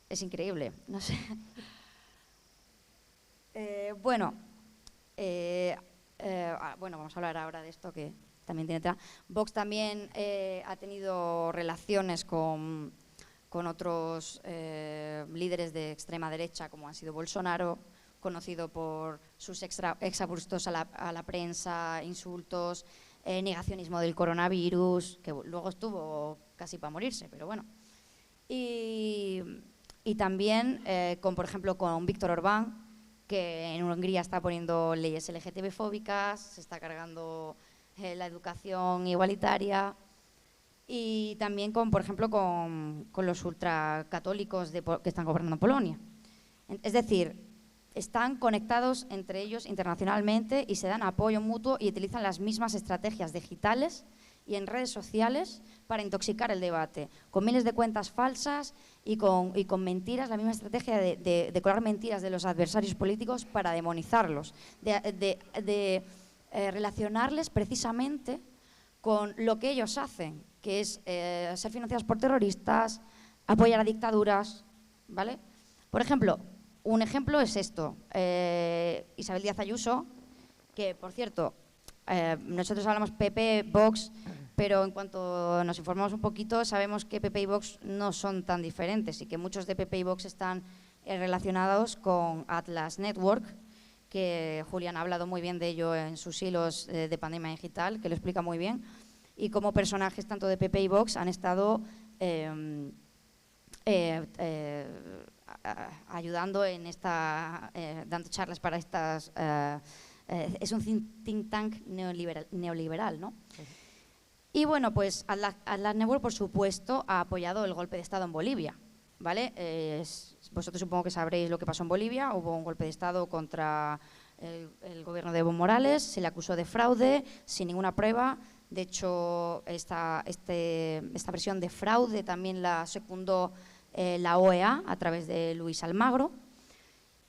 es increíble, no sé. Bueno, vamos a hablar ahora de esto que también tiene tema. Vox también ha tenido relaciones con otros líderes de extrema derecha, como ha sido Bolsonaro, conocido por sus exabruptos a la prensa, insultos, negacionismo del coronavirus, que luego estuvo casi para morirse, pero bueno. Y también, por ejemplo, con Víctor Orbán, que en Hungría está poniendo leyes LGTB-fóbicas, se está cargando la educación igualitaria, y también, por ejemplo, con los ultracatólicos que están gobernando Polonia. Es decir, están conectados entre ellos internacionalmente y se dan apoyo mutuo y utilizan las mismas estrategias digitales y en redes sociales para intoxicar el debate, con miles de cuentas falsas y con mentiras, la misma estrategia de colar mentiras de los adversarios políticos para demonizarlos, de relacionarles precisamente con lo que ellos hacen, que es ser financiados por terroristas, apoyar a dictaduras, ¿vale? Por ejemplo, un ejemplo es esto, Isabel Díaz Ayuso, que por cierto, nosotros hablamos PP, Vox, pero en cuanto nos informamos un poquito sabemos que PP y Vox no son tan diferentes y que muchos de PP y Vox están relacionados con Atlas Network, que Julián ha hablado muy bien de ello en sus hilos de Pandemia Digital, que lo explica muy bien, y como personajes tanto de PP y Vox han estado ayudando en dando charlas para estas... es un think tank neoliberal, ¿no? Y bueno, pues Atlas Network, por supuesto, ha apoyado el golpe de Estado en Bolivia, ¿vale? Vosotros supongo que sabréis lo que pasó en Bolivia. Hubo un golpe de Estado contra el gobierno de Evo Morales, se le acusó de fraude sin ninguna prueba. De hecho, esta versión de fraude también la secundó la OEA a través de Luis Almagro.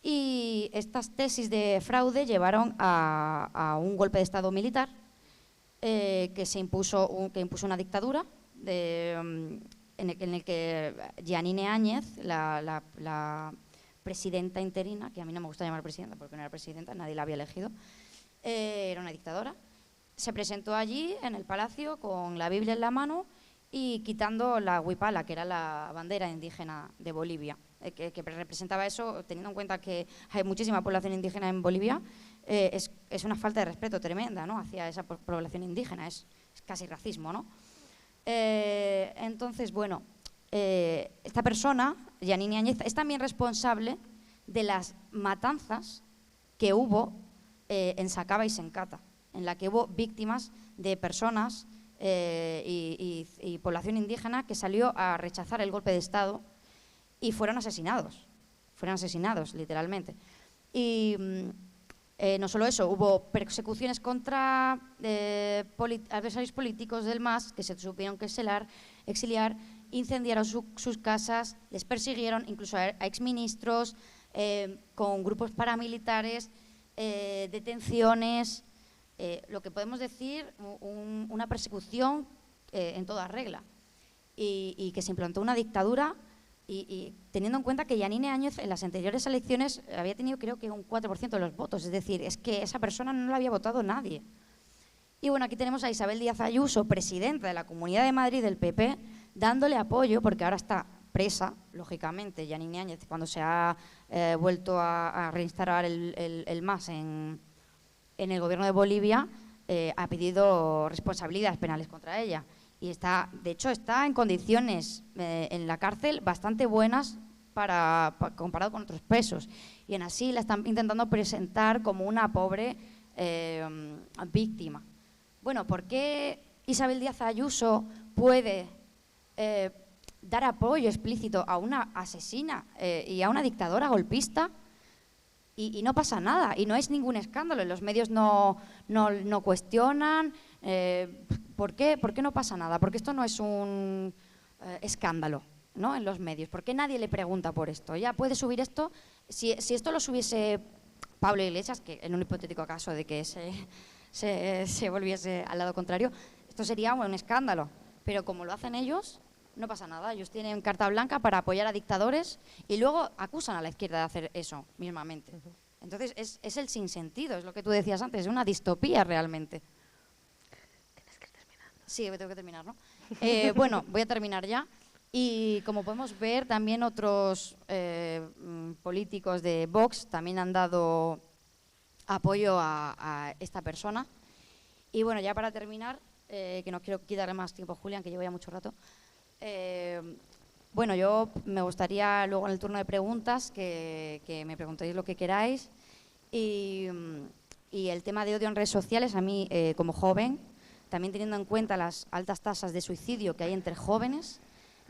Y estas tesis de fraude llevaron a un golpe de Estado militar que impuso una dictadura en el que Yanine Áñez, la presidenta interina, que a mí no me gusta llamar presidenta porque no era presidenta, nadie la había elegido, era una dictadora, se presentó allí en el palacio con la Biblia en la mano y quitando la huipala, que era la bandera indígena de Bolivia, que representaba eso, teniendo en cuenta que hay muchísima población indígena en Bolivia. Es una falta de respeto tremenda, ¿no?, hacia esa población indígena, es casi racismo, ¿no? Entonces, bueno, esta persona, Yanine Áñez, es también responsable de las matanzas que hubo en Sacaba y Sencata, en la que hubo víctimas de personas y población indígena que salió a rechazar el golpe de Estado y fueron asesinados literalmente. Y no solo eso, hubo persecuciones contra adversarios políticos del MAS que se tuvieron que exiliar, incendiaron sus casas, les persiguieron, incluso a exministros, con grupos paramilitares, detenciones, lo que podemos decir una persecución en toda regla, y que se implantó una dictadura. Y teniendo en cuenta que Yanine Áñez en las anteriores elecciones había tenido, creo que, un 4% de los votos, es decir, es que esa persona no la había votado nadie. Y bueno, aquí tenemos a Isabel Díaz Ayuso, presidenta de la Comunidad de Madrid del PP, dándole apoyo, porque ahora está presa, lógicamente, Yanine Áñez, cuando se ha vuelto a reinstalar el MAS en el gobierno de Bolivia, ha pedido responsabilidades penales contra ella. Y de hecho está en condiciones en la cárcel bastante buenas comparado con otros presos. Y en así la están intentando presentar como una pobre víctima. Bueno, ¿por qué Isabel Díaz Ayuso puede dar apoyo explícito a una asesina y a una dictadora golpista y no pasa nada? Y no es ningún escándalo, los medios no cuestionan. ¿Por qué no pasa nada? Porque esto no es un escándalo, ¿no?, en los medios. ¿Por qué nadie le pregunta por esto? Ya puede subir esto. Si esto lo subiese Pablo Iglesias, que en un hipotético caso de que se volviese al lado contrario, esto sería un escándalo. Pero como lo hacen ellos, no pasa nada. Ellos tienen carta blanca para apoyar a dictadores y luego acusan a la izquierda de hacer eso mismamente. Entonces es el sinsentido, es lo que tú decías antes, es una distopía realmente. Sí, tengo que terminar, ¿no? Bueno, voy a terminar ya. Y como podemos ver, también otros políticos de Vox también han dado apoyo a esta persona. Y bueno, ya para terminar, que no quiero quitarle más tiempo a Julián, que llevo ya mucho rato. Bueno, yo me gustaría luego en el turno de preguntas que me preguntéis lo que queráis. Y el tema de odio en redes sociales, a mí como joven, también teniendo en cuenta las altas tasas de suicidio que hay entre jóvenes,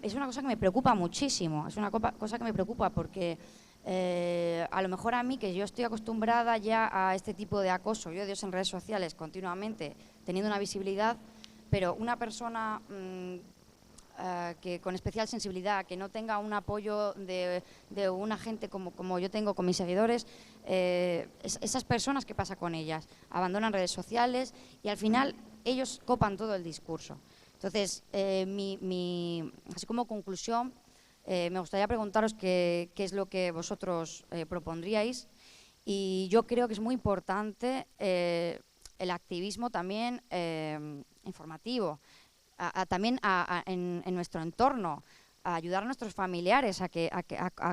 es una cosa que me preocupa muchísimo. Es una cosa que me preocupa porque a lo mejor a mí, que yo estoy acostumbrada ya a este tipo de acoso y odios en redes sociales continuamente, teniendo una visibilidad, pero una persona que con especial sensibilidad, que no tenga un apoyo de una gente como yo tengo con mis seguidores, esas personas, ¿qué pasa con ellas? Abandonan redes sociales y al final ellos copan todo el discurso. Entonces, así como conclusión, me gustaría preguntaros qué es lo que vosotros propondríais, y yo creo que es muy importante el activismo también informativo, también en nuestro entorno, a ayudar a nuestros familiares a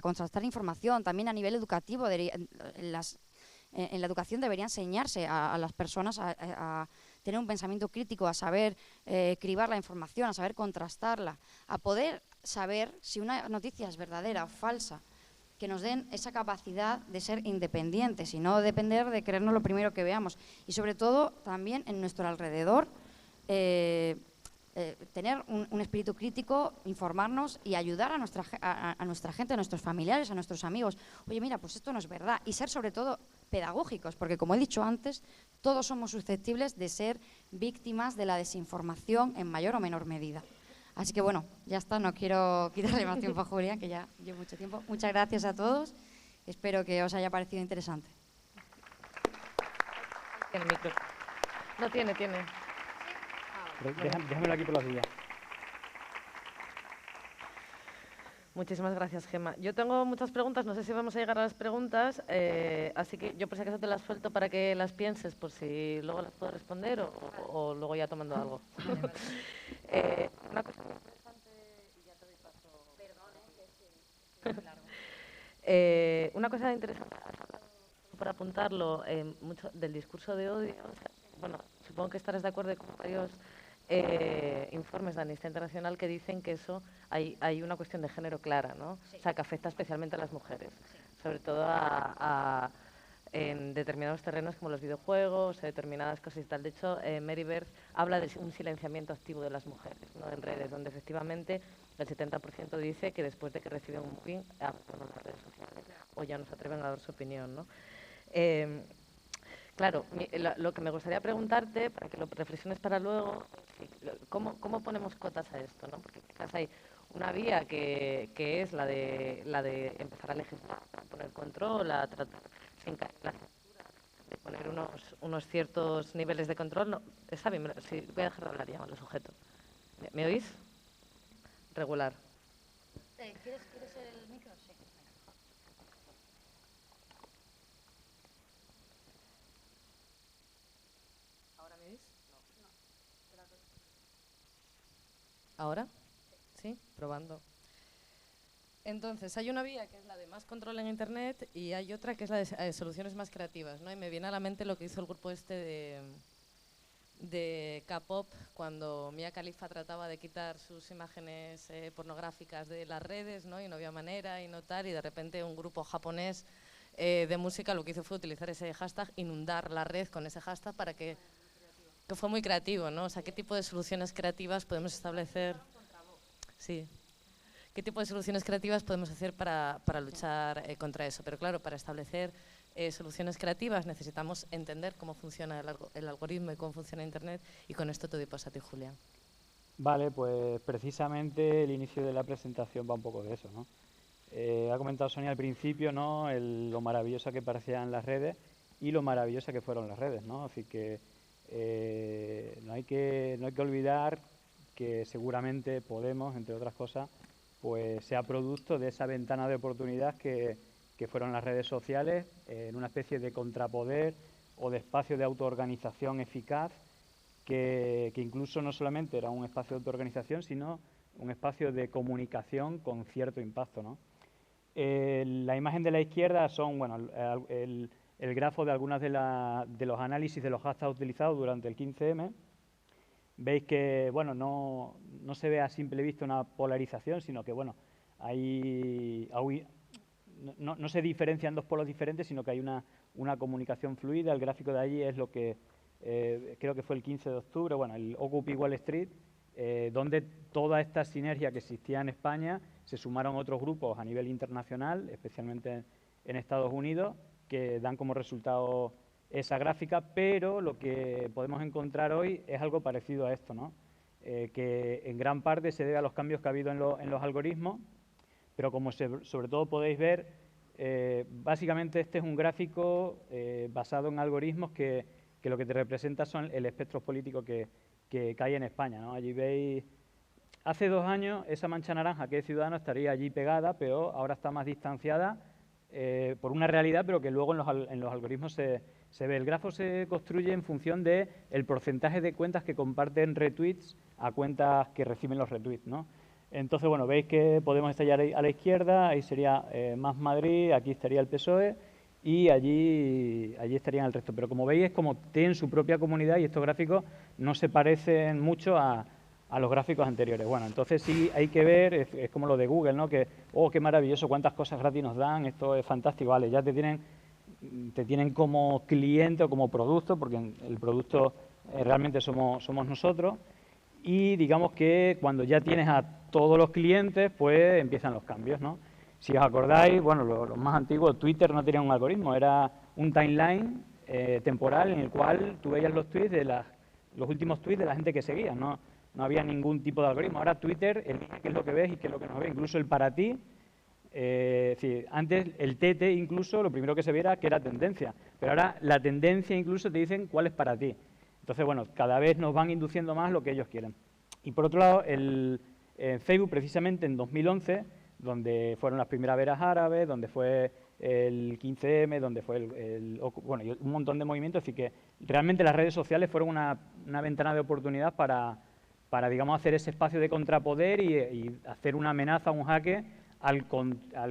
contrastar información, también a nivel educativo. En la educación debería enseñarse a las personas a tener un pensamiento crítico, a saber cribar la información, a saber contrastarla, a poder saber si una noticia es verdadera o falsa, que nos den esa capacidad de ser independientes y no depender de creernos lo primero que veamos. Y sobre todo también en nuestro alrededor, tener un espíritu crítico, informarnos y ayudar a nuestra gente, a nuestros familiares, a nuestros amigos. Oye, mira, pues esto no es verdad. Y ser sobre todo pedagógicos, porque como he dicho antes, todos somos susceptibles de ser víctimas de la desinformación en mayor o menor medida. Así que bueno, ya está, no quiero quitarle más tiempo a Julián, que ya llevo mucho tiempo. Muchas gracias a todos, espero que os haya parecido interesante. El micro. No tiene. Déjamelo aquí por las dudas. Muchísimas gracias, Gemma. Yo tengo muchas preguntas, no sé si vamos a llegar a las preguntas, así que yo por si acaso te las suelto para que las pienses, por si luego las puedo responder o luego ya tomando algo. Una cosa muy interesante, y ya te doy paso. Perdón, una cosa interesante, para apuntarlo, mucho del discurso de odio. O sea, bueno, supongo que estarás de acuerdo con varios informes de Amnistía Internacional que dicen que eso hay una cuestión de género clara, ¿no? Sí. O sea, que afecta especialmente a las mujeres, sí. Sobre todo en determinados terrenos como los videojuegos, determinadas cosas y tal. De hecho, Mary Berth habla de un silenciamiento activo de las mujeres, ¿no? En redes, donde efectivamente el 70% dice que después de que reciben un bullying abandonan las redes sociales o ya no se atreven a dar su opinión, ¿no? Claro, lo que me gustaría preguntarte, para que lo reflexiones para luego, ¿cómo ponemos cotas a esto, ¿no? Porque quizás hay una vía que es la de empezar a legislar, a poner control, a tratar sin caer en la censura, de poner unos ciertos niveles de control. No, está bien, sí, voy a dejar de hablar ya, los sujetos. ¿Me oís? Regular. ¿Quieres el micro? Sí. ¿Ahora me oís? No. ¿Ahora? Sí, probando. Entonces, hay una vía que es la de más control en Internet y hay otra que es la de soluciones más creativas, ¿no? Y me viene a la mente lo que hizo el grupo este de K-pop cuando Mia Khalifa trataba de quitar sus imágenes pornográficas de las redes, ¿no? Y no había manera y no tal, y de repente un grupo japonés de música lo que hizo fue utilizar ese hashtag, inundar la red con ese hashtag para que fue muy creativo, ¿no? O sea, ¿qué tipo de soluciones creativas podemos establecer? Sí. ¿Qué tipo de soluciones creativas podemos hacer para luchar contra eso? Pero claro, para establecer soluciones creativas necesitamos entender cómo funciona el algoritmo y cómo funciona Internet, y con esto te doy paso a ti, Julián. Vale, pues precisamente el inicio de la presentación va un poco de eso, ¿no? Ha comentado Sonia al principio, ¿no? Lo maravillosa que parecían las redes y lo maravillosa que fueron las redes, ¿no? Así que no hay que olvidar que seguramente Podemos, entre otras cosas, pues sea producto de esa ventana de oportunidad que fueron las redes sociales, en una especie de contrapoder o de espacio de autoorganización eficaz, que incluso no solamente era un espacio de autoorganización, sino un espacio de comunicación con cierto impacto, ¿no? La imagen de la izquierda son, bueno, el el grafo de algunas de los análisis de los hashtags utilizados durante el 15M. Veis que, bueno, no se ve a simple vista una polarización, sino que, bueno, no se diferencian dos polos diferentes, sino que hay una comunicación fluida. El gráfico de allí es lo que creo que fue el 15 de octubre, bueno, el Occupy Wall Street, donde toda esta sinergia que existía en España se sumaron otros grupos a nivel internacional, especialmente en Estados Unidos, que dan como resultado esa gráfica, pero lo que podemos encontrar hoy es algo parecido a esto, ¿no? Que en gran parte se debe a los cambios que ha habido en los algoritmos, pero como sobre todo podéis ver, básicamente este es un gráfico basado en algoritmos que lo que te representa son el espectro político que hay en España, ¿no? Allí veis, hace 2 años esa mancha naranja que es Ciudadanos estaría allí pegada, pero ahora está más distanciada por una realidad, pero que luego en los algoritmos se ve. El grafo se construye en función del porcentaje de cuentas que comparten retweets a cuentas que reciben los retweets, ¿no? Entonces, bueno, veis que Podemos estallar a la izquierda, ahí sería Más Madrid, aquí estaría el PSOE y allí estarían el resto. Pero como veis, es como tienen su propia comunidad y estos gráficos no se parecen mucho a los gráficos anteriores. Bueno, entonces sí hay que ver, es como lo de Google, ¿no? Que, oh, qué maravilloso, cuántas cosas gratis nos dan, esto es fantástico, vale, ya te tienen como cliente o como producto, porque el producto realmente somos nosotros, y digamos que cuando ya tienes a todos los clientes, pues empiezan los cambios, ¿no? Si os acordáis, bueno, los más antiguos, Twitter no tenía un algoritmo, era un timeline temporal en el cual tú veías los tweets los últimos tweets de la gente que seguías, ¿no? No había ningún tipo de algoritmo. Ahora Twitter elige qué es lo que ves y qué es lo que no ves, incluso el para ti. Antes el TT incluso lo primero que se viera que era tendencia, pero ahora la tendencia incluso te dicen cuál es para ti. Entonces, bueno, cada vez nos van induciendo más lo que ellos quieren. Y por otro lado, Facebook precisamente en 2011, donde fueron las primeras veras árabes, donde fue el 15M, donde fue bueno, y un montón de movimientos, así que realmente las redes sociales fueron una ventana de oportunidad para, digamos, hacer ese espacio de contrapoder y hacer una amenaza, un jaque al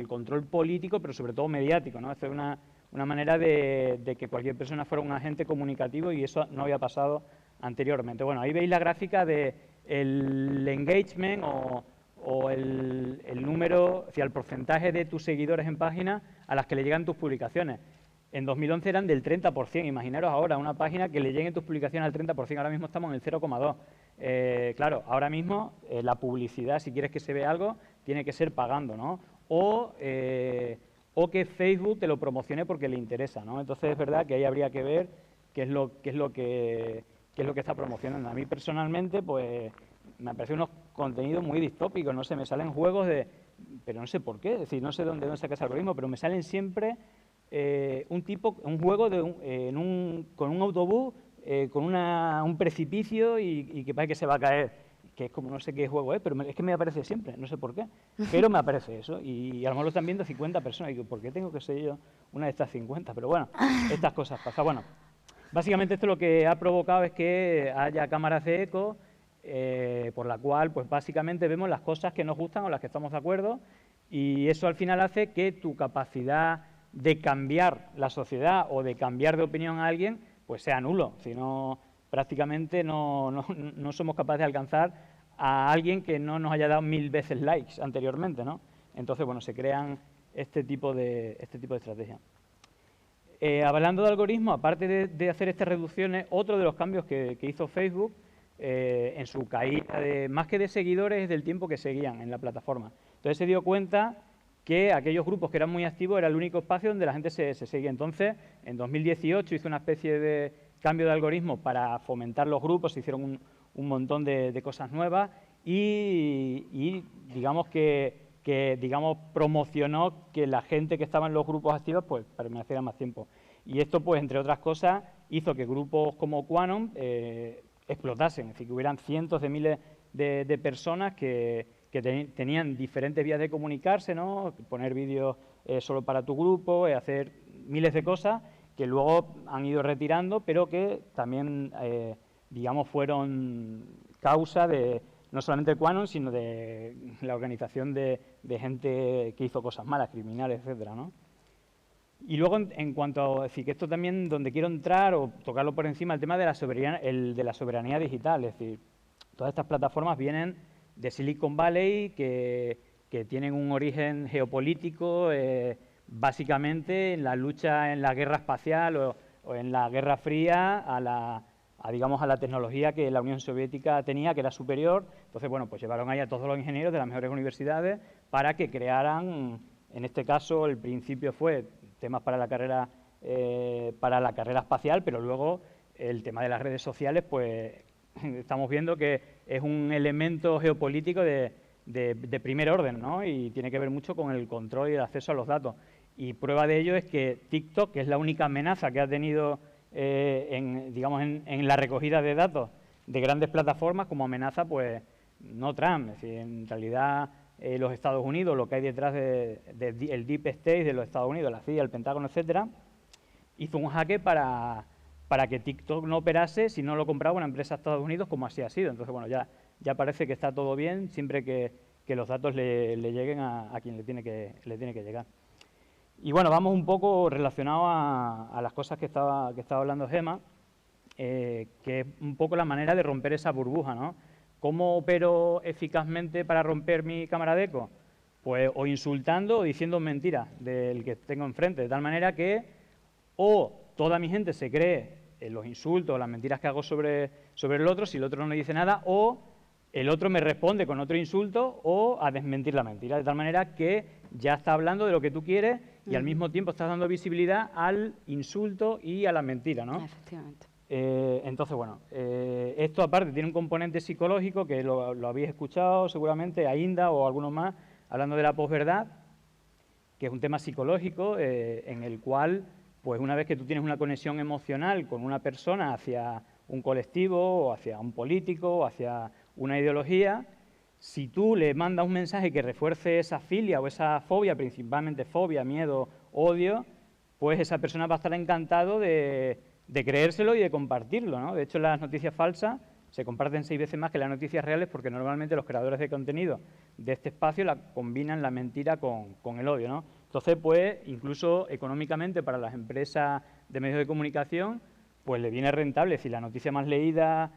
control político, pero sobre todo mediático, ¿no? Hacer una manera de que cualquier persona fuera un agente comunicativo y eso no había pasado anteriormente. Bueno, ahí veis la gráfica del engagement o el número, o sea, el porcentaje de tus seguidores en página a las que le llegan tus publicaciones. En 2011 eran del 30%, imaginaros ahora una página que le lleguen tus publicaciones al 30%, ahora mismo estamos en el 0,2%. Claro, ahora mismo la publicidad, si quieres que se vea algo, tiene que ser pagando, ¿no? O que Facebook te lo promocione porque le interesa, ¿no? Entonces es verdad que ahí habría que ver qué es lo que está promocionando. A mí personalmente, pues me parecen unos contenidos muy distópicos, no sé, me salen juegos pero no sé por qué, es decir, no sé dónde saca ese algoritmo, pero me salen siempre un juego con un autobús, con un precipicio y que parece que se va a caer, que es como no sé qué juego es, pero es que me aparece siempre, no sé por qué, pero me aparece eso y a lo mejor lo están viendo 50 personas y digo, ¿por qué tengo que ser yo una de estas 50? Pero bueno, estas cosas pasan. Bueno, básicamente esto lo que ha provocado es que haya cámaras de eco, por la cual pues básicamente vemos las cosas que nos gustan o las que estamos de acuerdo y eso al final hace que tu capacidad de cambiar la sociedad o de cambiar de opinión a alguien pues sea nulo, si no prácticamente no somos capaces de alcanzar a alguien que no nos haya dado 1000 veces likes anteriormente, ¿no? Entonces, bueno, se crean este tipo de estrategias. Hablando de algoritmos, aparte de hacer estas reducciones, otro de los cambios que hizo Facebook en su caída, más que de seguidores, es del tiempo que seguían en la plataforma. Entonces se dio cuenta que aquellos grupos que eran muy activos era el único espacio donde la gente se seguía. Entonces, en 2018 hizo una especie de cambio de algoritmo para fomentar los grupos, se hicieron un montón de cosas nuevas y digamos que promocionó que la gente que estaba en los grupos activos pues permaneciera más tiempo. Y esto, pues, entre otras cosas, hizo que grupos como Quanon explotasen, es decir, que hubieran cientos de miles de personas que tenían diferentes vías de comunicarse, ¿no? Poner vídeos solo para tu grupo, hacer miles de cosas que luego han ido retirando, pero que también, digamos, fueron causa de no solamente el Quanon, sino de la organización de gente que hizo cosas malas, criminales, etcétera, ¿no? Y luego, en cuanto a decir que esto también, donde quiero entrar o tocarlo por encima, el tema de la soberanía digital. Es decir, todas estas plataformas vienen de Silicon Valley, que tienen un origen geopolítico, básicamente en la lucha en la guerra espacial o en la Guerra Fría digamos, a la tecnología que la Unión Soviética tenía, que era superior. Entonces, bueno, pues llevaron ahí a todos los ingenieros de las mejores universidades para que crearan, en este caso, el principio fue temas para la carrera espacial, pero luego el tema de las redes sociales, pues estamos viendo que es un elemento geopolítico de primer orden, ¿no? Y tiene que ver mucho con el control y el acceso a los datos. Y prueba de ello es que TikTok, que es la única amenaza que ha tenido digamos, en la recogida de datos de grandes plataformas, como amenaza, pues no Trump. Es decir, en realidad los Estados Unidos, lo que hay detrás del Deep State de los Estados Unidos, la CIA, el Pentágono, etcétera, hizo un jaque para que TikTok no operase si no lo compraba una empresa de Estados Unidos, como así ha sido. Entonces, bueno, ya parece que está todo bien, siempre que los datos le lleguen a quien le tiene que llegar. Y bueno, vamos un poco relacionado a las cosas que estaba hablando Gemma, que es un poco la manera de romper esa burbuja, ¿no? ¿Cómo opero eficazmente para romper mi cámara de eco? Pues o insultando o diciendo mentiras del que tengo enfrente, de tal manera que o toda mi gente se cree los insultos o las mentiras que hago sobre el otro, si el otro no me dice nada, o el otro me responde con otro insulto o a desmentir la mentira, de tal manera que ya está hablando de lo que tú quieres y al mismo tiempo estás dando visibilidad al insulto y a la mentira, ¿no? Efectivamente. Entonces, bueno, esto aparte tiene un componente psicológico que lo habéis escuchado seguramente, a Inda o algunos más, hablando de la posverdad, que es un tema psicológico en el cual, pues una vez que tú tienes una conexión emocional con una persona hacia un colectivo o hacia un político o hacia una ideología, si tú le mandas un mensaje que refuerce esa filia o esa fobia, principalmente fobia, miedo, odio, pues esa persona va a estar encantado de creérselo y de compartirlo, ¿no? De hecho, las noticias falsas se comparten 6 veces más que las noticias reales porque normalmente los creadores de contenido de este espacio combinan la mentira con el odio, ¿no? Entonces, pues, incluso económicamente para las empresas de medios de comunicación, pues le viene rentable. Es decir, la noticia más leída,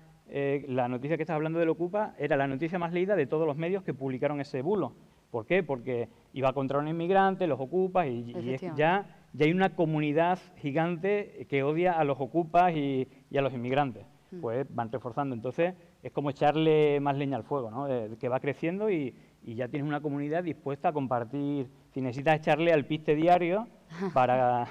la noticia que estás hablando del Ocupa, era la noticia más leída de todos los medios que publicaron ese bulo. ¿Por qué? Porque iba contra un inmigrante, los Ocupas, y ya hay una comunidad gigante que odia a los Ocupas y a los inmigrantes. Pues van reforzando. Entonces, es como echarle más leña al fuego, ¿no? Que va creciendo y ya tienes una comunidad dispuesta a compartir. Si necesitas echarle al piste diario para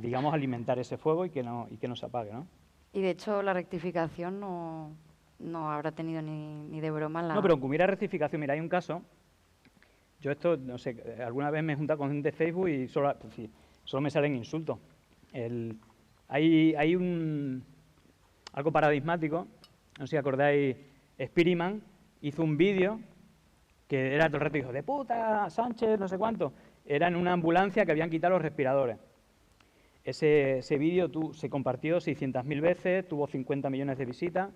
digamos, alimentar ese fuego y que no se apague, ¿no? Y de hecho, la rectificación no habrá tenido ni de broma No, pero aunque hubiera rectificación, mira, hay un caso. Yo esto, no sé, alguna vez me he juntado con gente de Facebook y solo me salen insultos. Hay algo paradigmático, no sé si acordáis, Spiriman hizo un vídeo que era todo el rato, hijo de puta, Sánchez, no sé cuánto. Era en una ambulancia que habían quitado los respiradores. Ese vídeo se compartió 600.000 veces, tuvo 50 millones de visitas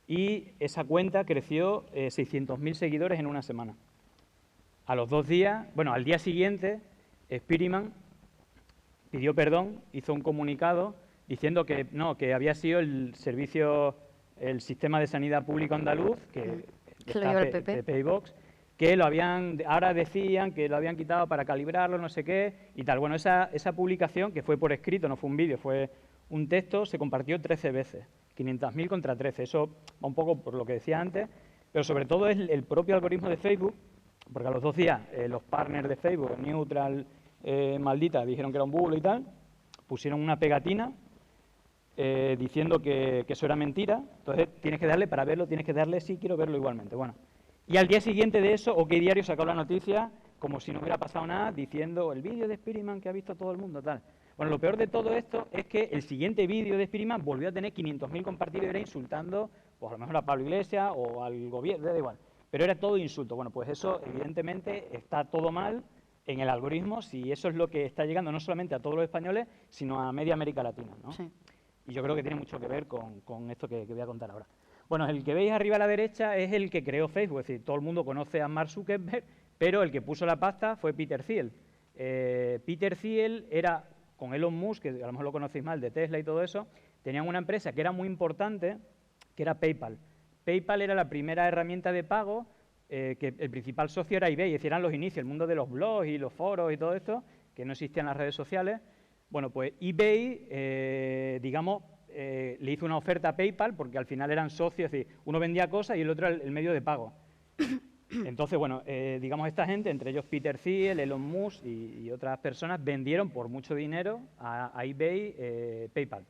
y esa cuenta creció 600.000 seguidores en una semana. A los 2 días, bueno, al día siguiente, Spiriman pidió perdón, hizo un comunicado diciendo que no, que había sido el sistema de sanidad público andaluz, que está PP y Vox, que ahora decían que lo habían quitado para calibrarlo, no sé qué, y tal. Bueno, esa publicación, que fue por escrito, no fue un vídeo, fue un texto, se compartió 13 veces, 500.000 contra 13. Eso va un poco por lo que decía antes, pero sobre todo es el propio algoritmo de Facebook, porque a los 2 días los partners de Facebook, Neutral, Maldita, dijeron que era un bulo y tal, pusieron una pegatina diciendo que eso era mentira. Entonces tienes que darle, para verlo, tienes que darle sí, quiero verlo igualmente. Bueno, y al día siguiente de eso, OK Diario sacó la noticia como si no hubiera pasado nada, diciendo el vídeo de Spiriman que ha visto todo el mundo, tal. Bueno, lo peor de todo esto es que el siguiente vídeo de Spiriman volvió a tener 500.000 compartidos y era insultando, pues a lo mejor a Pablo Iglesias o al gobierno, da igual. Pero era todo insulto. Bueno, pues eso evidentemente está todo mal en el algoritmo, si eso es lo que está llegando no solamente a todos los españoles, sino a media América Latina, ¿no? Sí. Y yo creo que tiene mucho que ver con esto que voy a contar ahora. Bueno, el que veis arriba a la derecha es el que creó Facebook, es decir, todo el mundo conoce a Mark Zuckerberg, pero el que puso la pasta fue Peter Thiel. Peter Thiel era, con Elon Musk, que a lo mejor lo conocéis mal, de Tesla y todo eso, tenían una empresa que era muy importante, que era PayPal. PayPal era la primera herramienta de pago, que el principal socio era eBay, es decir, eran los inicios, el mundo de los blogs y los foros y todo esto, que no existían las redes sociales. Bueno, pues eBay, digamos, le hizo una oferta a PayPal porque al final eran socios, es decir, uno vendía cosas y el otro el medio de pago. Entonces, bueno, digamos, esta gente, entre ellos Peter Thiel, Elon Musk y otras personas, vendieron por mucho dinero a eBay PayPal.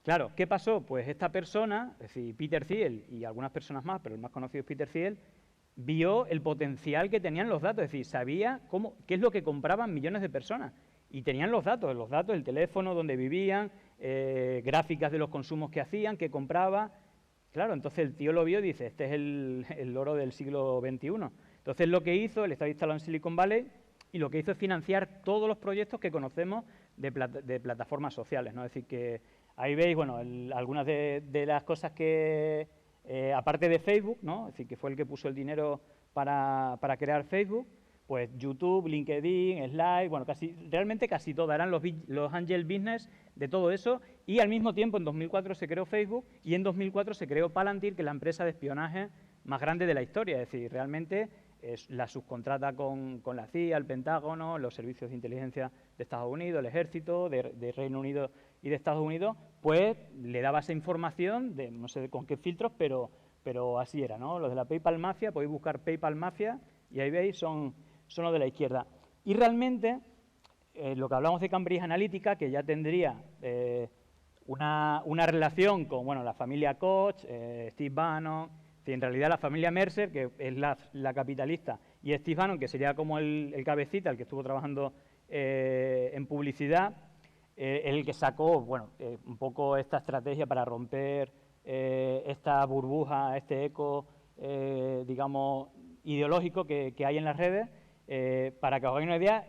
Claro, ¿qué pasó? Pues esta persona, es decir, Peter Thiel y algunas personas más, pero el más conocido es Peter Thiel, vio el potencial que tenían los datos, es decir, sabía qué es lo que compraban millones de personas. Y tenían los datos, el teléfono, donde vivían, gráficas de los consumos que hacían, que compraba. Claro, entonces el tío lo vio y dice, este es el oro del siglo XXI. Entonces lo que hizo, él estaba instalado en Silicon Valley, y lo que hizo es financiar todos los proyectos que conocemos de plataformas sociales, ¿no? Es decir, que ahí veis, bueno, algunas de las cosas que, aparte de Facebook, ¿no? Es decir, que fue el que puso el dinero para crear Facebook, pues YouTube, LinkedIn, Slack, bueno, realmente casi todo, eran los angel business de todo eso, y al mismo tiempo en 2004 se creó Facebook y en 2004 se creó Palantir, que es la empresa de espionaje más grande de la historia, es decir, realmente la subcontrata con la CIA, el Pentágono, los servicios de inteligencia de Estados Unidos, el ejército de Reino Unido y de Estados Unidos, pues le daba esa información, no sé con qué filtros, pero así era, ¿no? Los de la PayPal Mafia, podéis buscar PayPal Mafia y ahí veis, son los de la izquierda. Y realmente, lo que hablamos de Cambridge Analytica, que ya tendría una relación con, bueno, la familia Koch, Steve Bannon, en realidad la familia Mercer, que es la capitalista, y Steve Bannon, que sería como el cabecita, el que estuvo trabajando en publicidad, el que sacó, bueno, un poco esta estrategia para romper esta burbuja, este eco, digamos, ideológico que hay en las redes. Para que os hagáis una idea,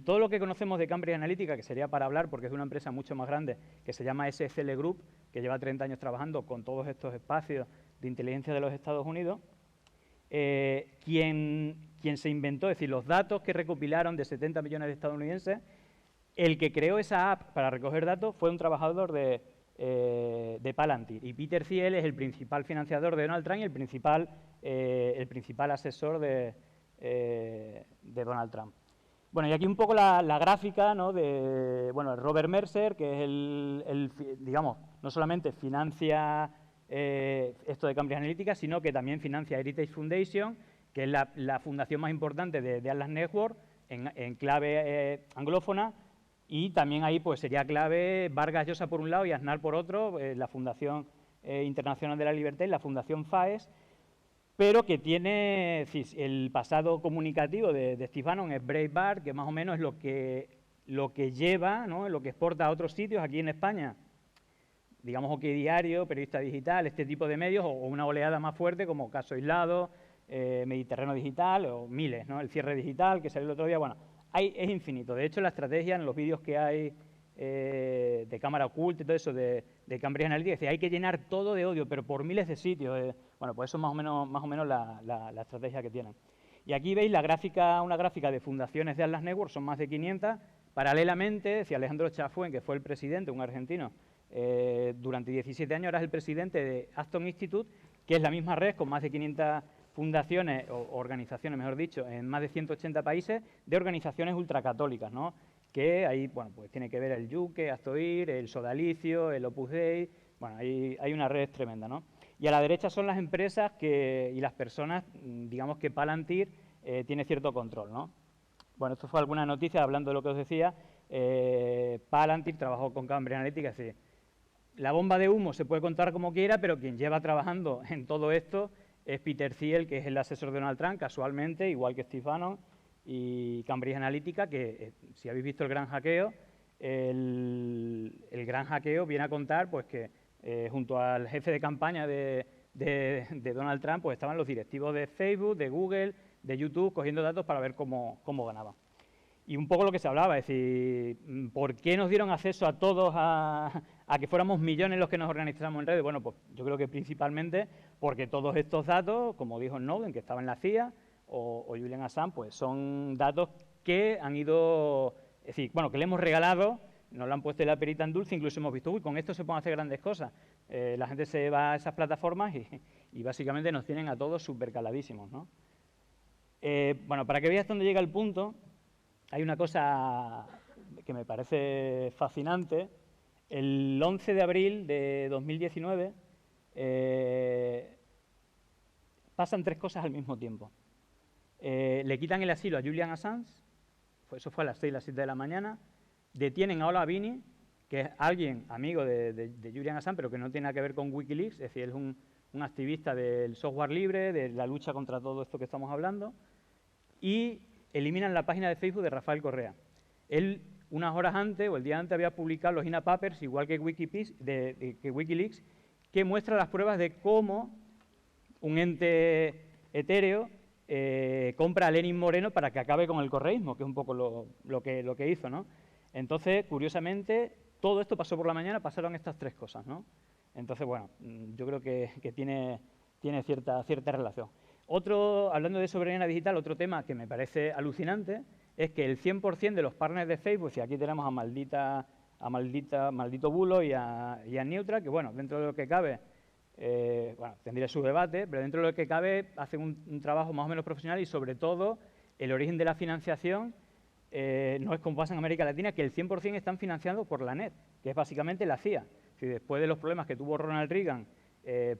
todo lo que conocemos de Cambridge Analytica, que sería para hablar porque es de una empresa mucho más grande, que se llama SCL Group, que lleva 30 años trabajando con todos estos espacios de inteligencia de los Estados Unidos, quien se inventó, es decir, los datos que recopilaron de 70 millones de estadounidenses, el que creó esa app para recoger datos fue un trabajador de Palantir, y Peter Thiel es el principal financiador de Donald Trump y el principal asesor de Donald Trump. Bueno, y aquí un poco la gráfica, ¿no? De, bueno, Robert Mercer, que es digamos, no solamente financia esto de Cambridge Analytica, sino que también financia Heritage Foundation, que es la fundación más importante de Atlas Network en clave anglófona, y también ahí pues sería clave Vargas Llosa por un lado y Aznar por otro, la Fundación Internacional de la Libertad y la Fundación FAES, pero que tiene el pasado comunicativo de Steve Bannon, es Breitbart, que más o menos es lo que lleva, ¿no? Lo que exporta a otros sitios aquí en España, digamos, OK Diario, Periodista Digital, este tipo de medios, o una oleada más fuerte como Caso Aislado, Mediterráneo Digital o miles, ¿no? El Cierre Digital, que salió el otro día, bueno, es infinito. De hecho, la estrategia en los vídeos que hay de cámara oculta y todo eso de Cambridge Analytica, es decir, hay que llenar todo de odio, pero por miles de sitios. Bueno, pues eso es más o menos la estrategia que tienen. Y aquí veis una gráfica de fundaciones de Atlas Network, son más de 500. Paralelamente, decía Alejandro Chafuen, que fue el presidente, un argentino, durante 17 años, ahora es el presidente de Aston Institute, que es la misma red con más de 500 fundaciones, o organizaciones, mejor dicho, en más de 180 países, de organizaciones ultracatólicas, ¿no? Que ahí, bueno, pues tiene que ver el Yuque, Astoir, el Sodalicio, el Opus Dei, bueno, hay una red tremenda, ¿no? Y a la derecha son las empresas y las personas, digamos, que Palantir tiene cierto control, ¿no? Bueno, esto fue alguna noticia hablando de lo que os decía. Palantir trabajó con Cambridge Analytica, es decir, la bomba de humo se puede contar como quiera, pero quien lleva trabajando en todo esto es Peter Thiel, que es el asesor de Donald Trump, casualmente, igual que Steve Bannon, y Cambridge Analytica, que si habéis visto el gran hackeo, el gran hackeo viene a contar pues que junto al jefe de campaña de Donald Trump, pues estaban los directivos de Facebook, de Google, de YouTube, cogiendo datos para ver cómo ganaban. Y un poco lo que se hablaba, es decir, ¿por qué nos dieron acceso a todos a que fuéramos millones los que nos organizamos en redes? Bueno, pues yo creo que principalmente porque todos estos datos, como dijo Snowden, que estaba en la CIA, o Julian Assange, pues son datos que han ido, es decir, bueno, que le hemos regalado, nos lo han puesto la perita en dulce, incluso hemos visto, uy, con esto se pueden hacer grandes cosas. La gente se va a esas plataformas y básicamente nos tienen a todos súper caladísimos, ¿no? Bueno, para que veas dónde llega el punto, hay una cosa que me parece fascinante. El 11 de abril de 2019 pasan 3 cosas al mismo tiempo. Le quitan el asilo a Julian Assange, eso fue a las 6, las 7 de la mañana, detienen a Ola Vini, que es alguien amigo de Julian Assange, pero que no tiene nada que ver con Wikileaks, es decir, es un activista del software libre, de la lucha contra todo esto que estamos hablando, y eliminan la página de Facebook de Rafael Correa. Él, unas horas antes o el día antes, había publicado los INA Papers, igual que Wikileaks, que muestra las pruebas de cómo un ente etéreo compra a Lenin Moreno para que acabe con el correísmo, que es un poco lo que hizo, ¿no? Entonces, curiosamente, todo esto pasó por la mañana, pasaron estas 3 cosas, ¿no? Entonces, bueno, yo creo que tiene cierta relación. Hablando de soberanía digital, otro tema que me parece alucinante es que el 100% de los partners de Facebook, y aquí tenemos a Maldito Bulo y a Neutra, que bueno, dentro de lo que cabe, bueno, tendría su debate, pero dentro de lo que cabe hacen un trabajo más o menos profesional y sobre todo el origen de la financiación no es como pasa en América Latina, que el 100% están financiados por la NET, que es básicamente la CIA. Si después de los problemas que tuvo Ronald Reagan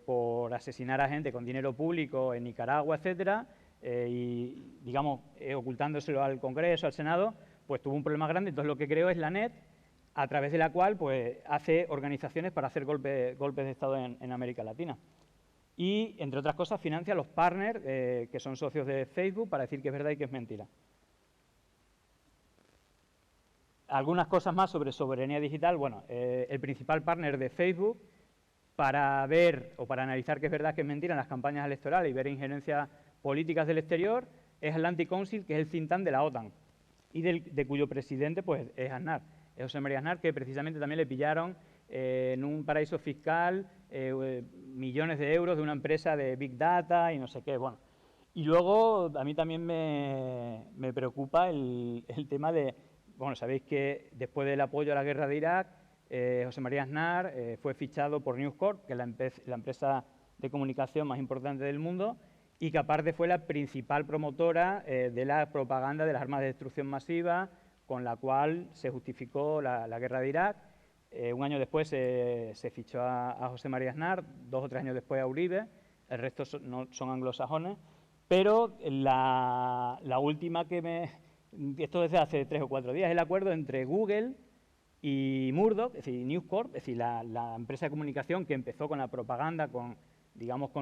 por asesinar a gente con dinero público en Nicaragua, etcétera, y digamos ocultándoselo al Congreso, al Senado, pues tuvo un problema grande. Entonces lo que creó es la NET, a través de la cual pues hace organizaciones para hacer golpes de Estado en América Latina. Y, entre otras cosas, financia a los partners que son socios de Facebook para decir que es verdad y que es mentira. Algunas cosas más sobre soberanía digital. Bueno, el principal partner de Facebook para ver o para analizar que es verdad que es mentira en las campañas electorales y ver injerencias políticas del exterior es Atlantic Council, que es el think tank de la OTAN y de cuyo presidente pues es Aznar, es José María Aznar, que precisamente también le pillaron en un paraíso fiscal millones de euros de una empresa de Big Data y no sé qué. Bueno, y luego a mí también me preocupa el tema de, bueno, sabéis que después del apoyo a la guerra de Irak, José María Aznar fue fichado por News Corp, que es la empresa de comunicación más importante del mundo, y que aparte fue la principal promotora de la propaganda de las armas de destrucción masiva, con la cual se justificó la guerra de Irak. Un año después se fichó a José María Aznar, 2 o 3 años después a Uribe, el resto son anglosajones, pero la última esto desde hace 3 o 4 días, el acuerdo entre Google y Murdoch, es decir, News Corp, es decir, la empresa de comunicación que empezó con la propaganda, con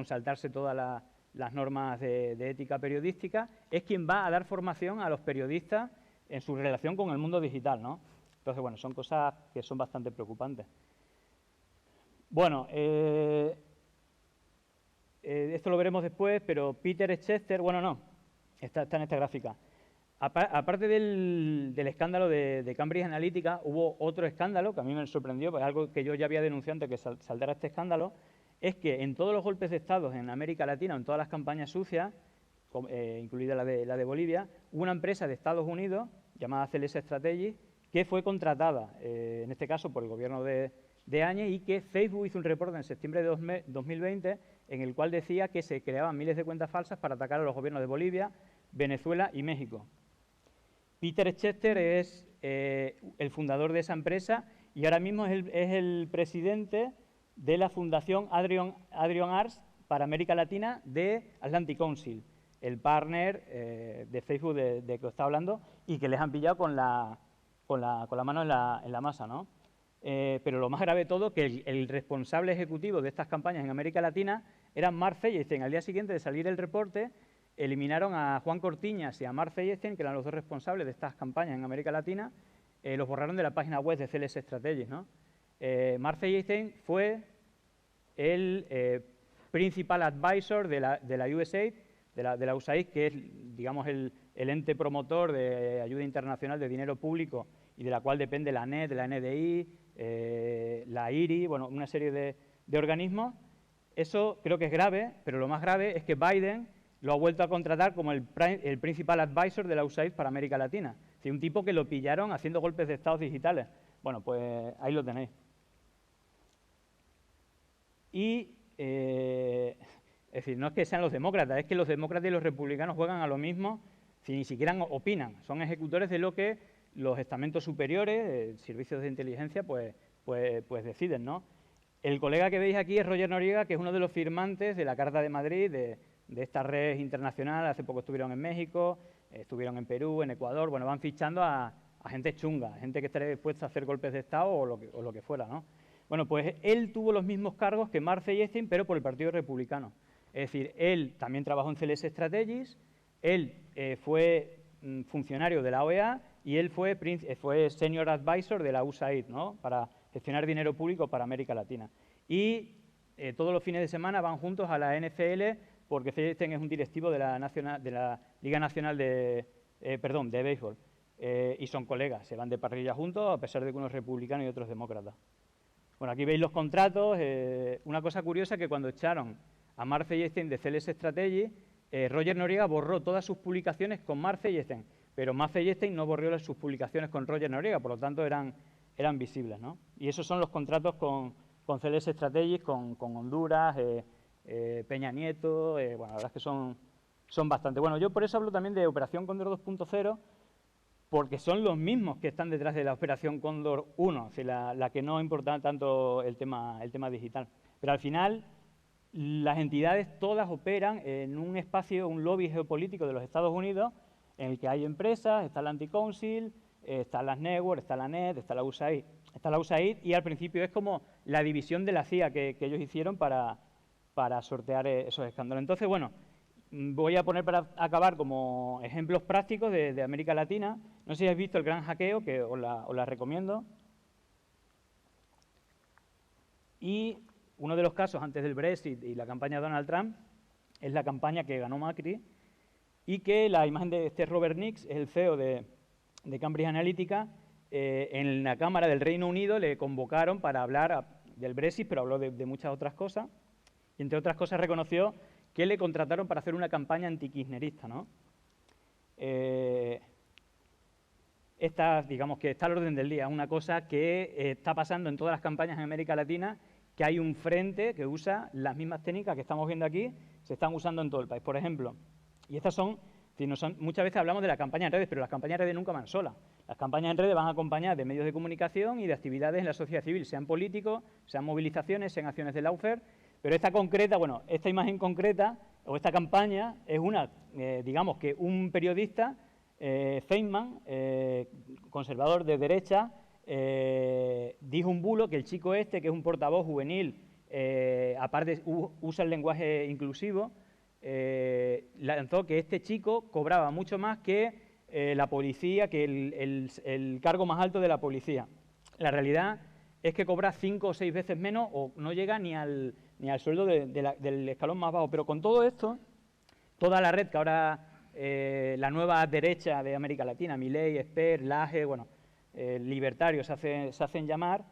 saltarse todas las normas de ética periodística, es quien va a dar formación a los periodistas en su relación con el mundo digital, ¿no? Entonces, bueno, son cosas que son bastante preocupantes. Bueno, esto lo veremos después, pero Peter Schaefter, bueno, no, está en esta gráfica. Aparte del escándalo de Cambridge Analytica, hubo otro escándalo que a mí me sorprendió, pues algo que yo ya había denunciado antes que saldara este escándalo, es que en todos los golpes de Estado en América Latina, en todas las campañas sucias, incluida la de Bolivia, hubo una empresa de Estados Unidos llamada CLS Strategy que fue contratada, en este caso por el gobierno de Áñez, y que Facebook hizo un reporte en septiembre de 2020 en el cual decía que se creaban miles de cuentas falsas para atacar a los gobiernos de Bolivia, Venezuela y México. Peter Schaefter es el fundador de esa empresa y ahora mismo es el presidente de la Fundación Adrian Arts para América Latina de Atlantic Council, el partner de Facebook de que os está hablando y que les han pillado con la mano en la masa, ¿no? Pero lo más grave de todo, que el responsable ejecutivo de estas campañas en América Latina era Mark Feyerstein. Al día siguiente de salir el reporte, eliminaron a Juan Cortiñas y a Mark Feyerstein, que eran los 2 responsables de estas campañas en América Latina, los borraron de la página web de CLS Strategies, ¿no? Mark Feyerstein fue el principal advisor de la USAID, de la USAID, que es, digamos, el ente promotor de ayuda internacional de dinero público y de la cual depende la NET, la NDI, la IRI, bueno, una serie de organismos. Eso creo que es grave, pero lo más grave es que Biden lo ha vuelto a contratar como el principal advisor de la USAID para América Latina. Es decir, un tipo que lo pillaron haciendo golpes de Estado digitales. Bueno, pues ahí lo tenéis. Y, es decir, no es que sean los demócratas, es que los demócratas y los republicanos juegan a lo mismo, si ni siquiera opinan. Son ejecutores de lo que los estamentos superiores, servicios de inteligencia, pues deciden, ¿no? El colega que veis aquí es Roger Noriega, que es uno de los firmantes de la Carta de Madrid, de esta red internacional. Hace poco estuvieron en México, estuvieron en Perú, en Ecuador. Bueno, van fichando a gente chunga, gente que esté dispuesta a hacer golpes de Estado o lo que fuera, ¿no? Bueno, pues él tuvo los mismos cargos que Marcy Epstein, pero por el Partido Republicano. Es decir, él también trabajó en CLS Strategies, él fue funcionario de la OEA y él fue Senior Advisor de la USAID, ¿no?, para gestionar dinero público para América Latina. Y todos los fines de semana van juntos a la NFL, porque Epstein es un directivo de la Liga Nacional de Béisbol. Y son colegas, se van de parrilla juntos, a pesar de que uno es republicano y otro es demócrata. Bueno, aquí veis los contratos. Una cosa curiosa, que cuando echaron a Marcy Epstein de CLS Strategy, Roger Noriega borró todas sus publicaciones con Marcy Epstein, pero Marcy Epstein no borró sus publicaciones con Roger Noriega, por lo tanto eran visibles, ¿no? Y esos son los contratos con CLS Strategies, con Honduras, Peña Nieto. Bueno, la verdad es que son bastante. Bueno, yo por eso hablo también de Operación Cóndor 2.0, porque son los mismos que están detrás de la Operación Cóndor 1, es decir, la que no importaba tanto el tema digital. Pero al final, las entidades todas operan en un espacio, un lobby geopolítico de los Estados Unidos, en el que hay empresas, está la Anti-Council, están las Networks, está la NET, está la USAID. Está la USAID, y al principio es como la división de la CIA que ellos hicieron para sortear esos escándalos. Entonces, bueno, voy a poner para acabar como ejemplos prácticos de América Latina. No sé si habéis visto el gran hackeo, que os la recomiendo. Y uno de los casos antes del Brexit y la campaña de Donald Trump es la campaña que ganó Macri, y que la imagen de este Robert Nix, es el CEO de Cambridge Analytica. En la Cámara del Reino Unido le convocaron para hablar del Brexit, pero habló de muchas otras cosas, y entre otras cosas reconoció que le contrataron para hacer una campaña antikirchnerista, ¿no? Digamos que está al orden del día, una cosa que está pasando en todas las campañas en América Latina, que hay un frente que usa las mismas técnicas que estamos viendo aquí, se están usando en todo el país. Por ejemplo, y estas son, muchas veces hablamos de la campaña en redes, pero las campañas en redes nunca van solas. Las campañas en redes van acompañadas de medios de comunicación y de actividades en la sociedad civil, sean políticos, sean movilizaciones, sean acciones de Lawfare. Pero esta imagen concreta, o esta campaña, es digamos que un periodista, Feynman, conservador de derecha, dijo un bulo que el chico que es un portavoz juvenil, aparte usa el lenguaje inclusivo, lanzó que este chico cobraba mucho más que la policía, que el cargo más alto de la policía. La realidad es que cobra 5 o 6 veces menos, o no llega ni al sueldo del escalón más bajo. Pero con todo esto, toda la red que ahora la nueva derecha de América Latina, Milei, Esper, Laje, bueno, libertarios se hacen llamar,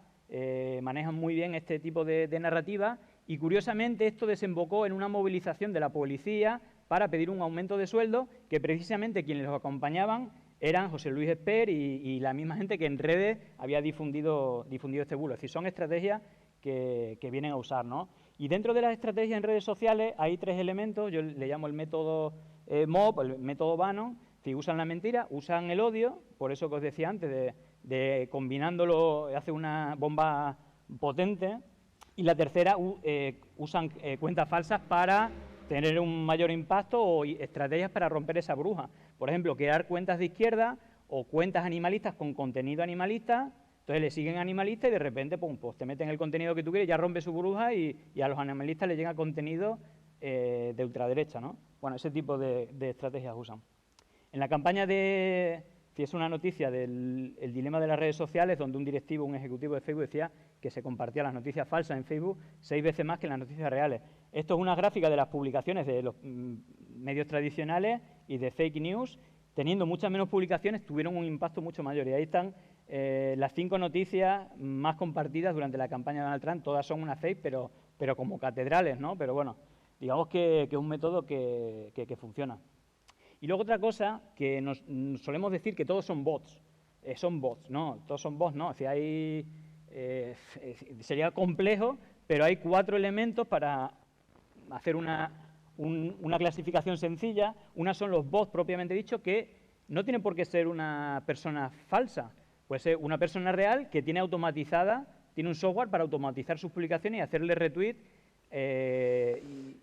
manejan muy bien este tipo de narrativa, y curiosamente esto desembocó en una movilización de la policía para pedir un aumento de sueldo, que precisamente quienes los acompañaban eran José Luis Esper y la misma gente que en redes había difundido este bulo. Es decir, son estrategias que vienen a usar, ¿no? Y dentro de las estrategias en redes sociales hay 3 elementos. Yo le llamo el método MOB, el método Bannon. Es decir, usan la mentira, usan el odio, por eso que os decía antes, de combinándolo hace una bomba potente. Y la tercera, usan cuentas falsas para tener un mayor impacto, o estrategias para romper esa bruja. Por ejemplo, crear cuentas de izquierda o cuentas animalistas con contenido animalista. Entonces le siguen animalistas y de repente pues te meten el contenido que tú quieres, ya rompe su burbuja y a los animalistas les llega contenido de ultraderecha, ¿no? Bueno, ese tipo de estrategias usan. En la campaña si es una noticia del dilema de las redes sociales, donde un directivo, un ejecutivo de Facebook decía que se compartían las noticias falsas en Facebook 6 veces más que las noticias reales. Esto es una gráfica de las publicaciones de los medios tradicionales y de fake news. Teniendo muchas menos publicaciones, tuvieron un impacto mucho mayor. Y ahí están las 5 noticias más compartidas durante la campaña de Donald Trump. Todas son una fake, pero como catedrales, ¿no? Pero bueno, digamos que es un método que funciona. Y luego otra cosa, que nos solemos decir que todos son bots. No, todos son bots, no. Es decir, sería complejo, pero hay 4 elementos para hacer una clasificación sencilla. Una son los bots propiamente dicho, que no tiene por qué ser una persona falsa. Puede ser una persona real que tiene un software para automatizar sus publicaciones y hacerle retweet.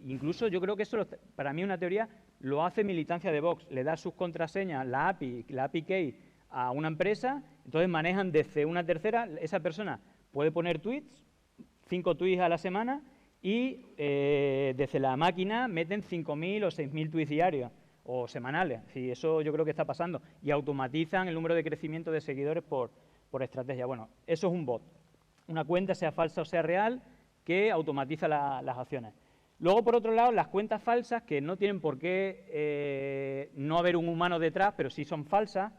Incluso yo creo que eso, para mí, una teoría lo hace militancia de Vox. Le da sus contraseñas, la API Key, a una empresa, entonces manejan desde una tercera. Esa persona puede poner tweets, 5 tweets a la semana, y desde la máquina meten 5.000 o 6.000 tweets diarios o semanales. Sí, eso yo creo que está pasando. Y automatizan el número de crecimiento de seguidores por estrategia. Bueno, eso es un bot. Una cuenta, sea falsa o sea real, que automatiza las acciones. Luego, por otro lado, las cuentas falsas, que no tienen por qué no haber un humano detrás, pero sí son falsas,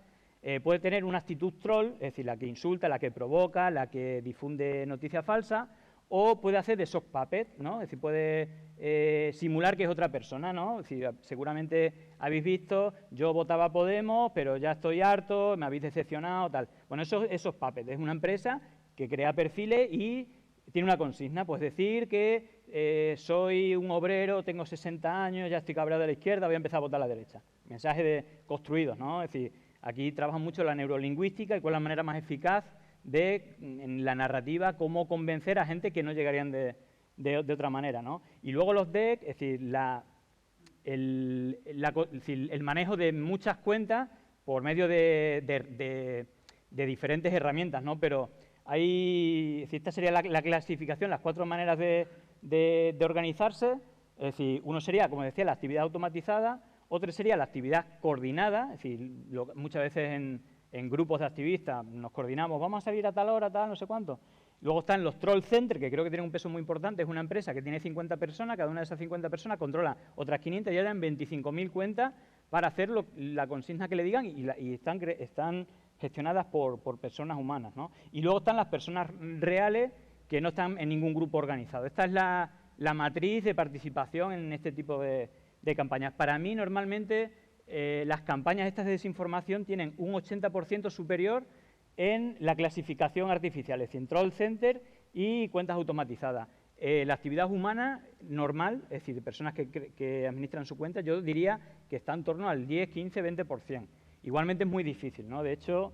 puede tener una actitud troll, es decir, la que insulta, la que provoca, la que difunde noticias falsas, o puede hacer de sock puppet, ¿no? Es decir, puede simular que es otra persona, ¿no? Es decir, seguramente habéis visto, yo votaba a Podemos, pero ya estoy harto, me habéis decepcionado, tal. Bueno, eso es puppet, es una empresa que crea perfiles y tiene una consigna, pues decir que soy un obrero, tengo 60 años, ya estoy cabreado de la izquierda, voy a empezar a votar a la derecha. Mensajes construidos, ¿no? Es decir, aquí trabajan mucho la neurolingüística y cuál es la manera más eficaz en la narrativa, cómo convencer a gente que no llegarían de otra manera, ¿no? Y luego los DEC, es decir, el manejo de muchas cuentas por medio de diferentes herramientas, ¿no? Pero esta sería la clasificación, las 4 maneras de organizarse. Es decir, uno sería, como decía, la actividad automatizada, otro sería la actividad coordinada, es decir, muchas veces en grupos de activistas nos coordinamos, vamos a salir a tal hora, tal, no sé cuánto. Luego están los troll center, que creo que tienen un peso muy importante, es una empresa que tiene 50 personas, cada una de esas 50 personas controla otras 500 y eran 25.000 cuentas para hacer la consigna que le digan y están gestionadas por personas humanas, ¿no? Y luego están las personas reales que no están en ningún grupo organizado. Esta es la matriz de participación en este tipo de campañas. Para mí, normalmente, las campañas estas de desinformación tienen un 80% superior en la clasificación artificial, es decir, en troll center y cuentas automatizadas. La actividad humana normal, es decir, de personas que administran su cuenta, yo diría que está en torno al 10, 15, 20%. Igualmente es muy difícil, ¿no? De hecho,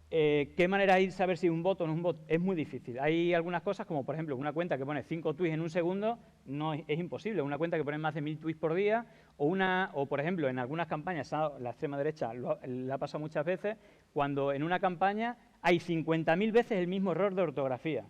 ¿qué manera hay de saber si es un bot o no es un bot? Es muy difícil. Hay algunas cosas, como por ejemplo una cuenta que pone 5 tweets en un segundo, no es imposible. Una cuenta que pone más de 1.000 tweets por día, o por ejemplo, en algunas campañas, la extrema derecha la ha pasado muchas veces, cuando en una campaña hay 50.000 veces el mismo error de ortografía.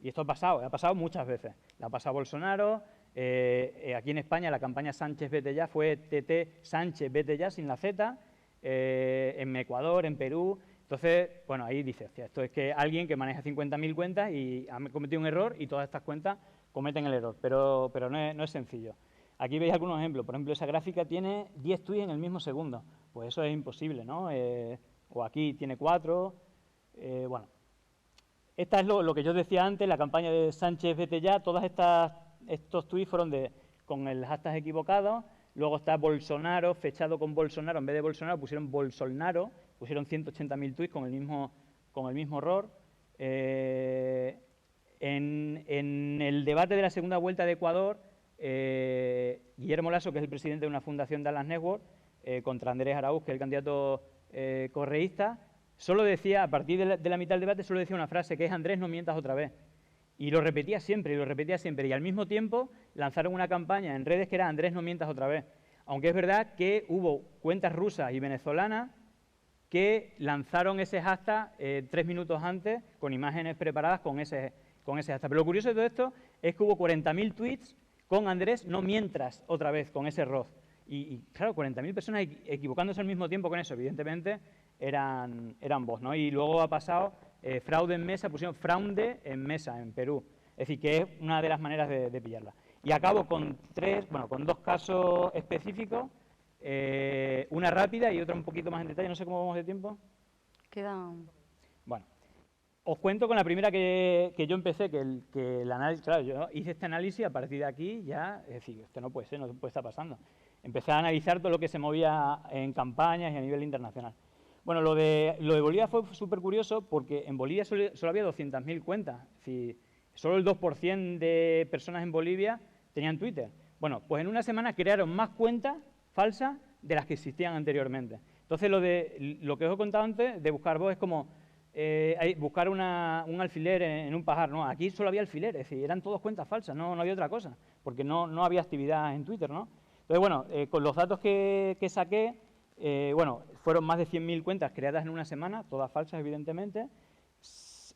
Y esto ha pasado muchas veces. La ha pasado Bolsonaro. Aquí en España la campaña Sánchez vete ya fue TT Sánchez vete ya sin la Z. En Ecuador, en Perú. Entonces, bueno, ahí dice, hostia, esto es que alguien que maneja 50.000 cuentas y ha cometido un error y todas estas cuentas cometen el error, pero no es sencillo. Aquí veis algunos ejemplos. Por ejemplo, esa gráfica tiene 10 tweets en el mismo segundo. Pues eso es imposible, ¿no? O aquí tiene 4. Bueno, esta es lo que yo decía antes, la campaña de Sánchez vete ya. Estos tweets fueron con el hashtag equivocado. Luego está Bolsonaro, fechado con Bolsonaro. En vez de Bolsonaro pusieron Bolsonaro, pusieron 180.000 tweets con el mismo error. En el debate de la segunda vuelta de Ecuador, Guillermo Lasso, que es el presidente de una fundación de Dallas Network, contra Andrés Araúz, que es el candidato correísta, solo decía, a partir de la mitad del debate, solo decía una frase, que es Andrés, no mientas otra vez. Y lo repetía siempre, y al mismo tiempo lanzaron una campaña en redes que era Andrés, no mientas otra vez. Aunque es verdad que hubo cuentas rusas y venezolanas que lanzaron ese hashtag 3 minutos antes con imágenes preparadas con ese hashtag. Pero lo curioso de todo esto es que hubo 40.000 tweets con Andrés, no mientras otra vez, con ese error. Y claro, 40.000 personas equivocándose al mismo tiempo con eso, evidentemente eran bots, ¿no? Y luego ha pasado fraude en mesa, pusieron fraude en mesa en Perú. Es decir, que es una de las maneras de pillarla. Y acabo con con 2 casos específicos, una rápida y otra un poquito más en detalle. No sé cómo vamos de tiempo. Quedan... Bueno, os cuento con la primera que yo empecé, que el análisis, claro, yo hice este análisis, a partir de aquí ya, es decir, esto no puede ser, no puede estar pasando. Empecé a analizar todo lo que se movía en campañas y a nivel internacional. Bueno, lo de Bolivia fue súper curioso porque en Bolivia solo había 200.000 cuentas, es decir, solo el 2% de personas en Bolivia tenían Twitter. Bueno, pues en una semana crearon más cuentas falsas de las que existían anteriormente. Entonces, lo que os he contado antes de buscar voz es como buscar un alfiler en un pajar, ¿no? Aquí solo había alfiler, es decir, eran todas cuentas falsas, no había otra cosa, porque no había actividad en Twitter, ¿no? Entonces, bueno, con los datos que saqué, bueno, fueron más de 100.000 cuentas creadas en una semana, todas falsas, evidentemente.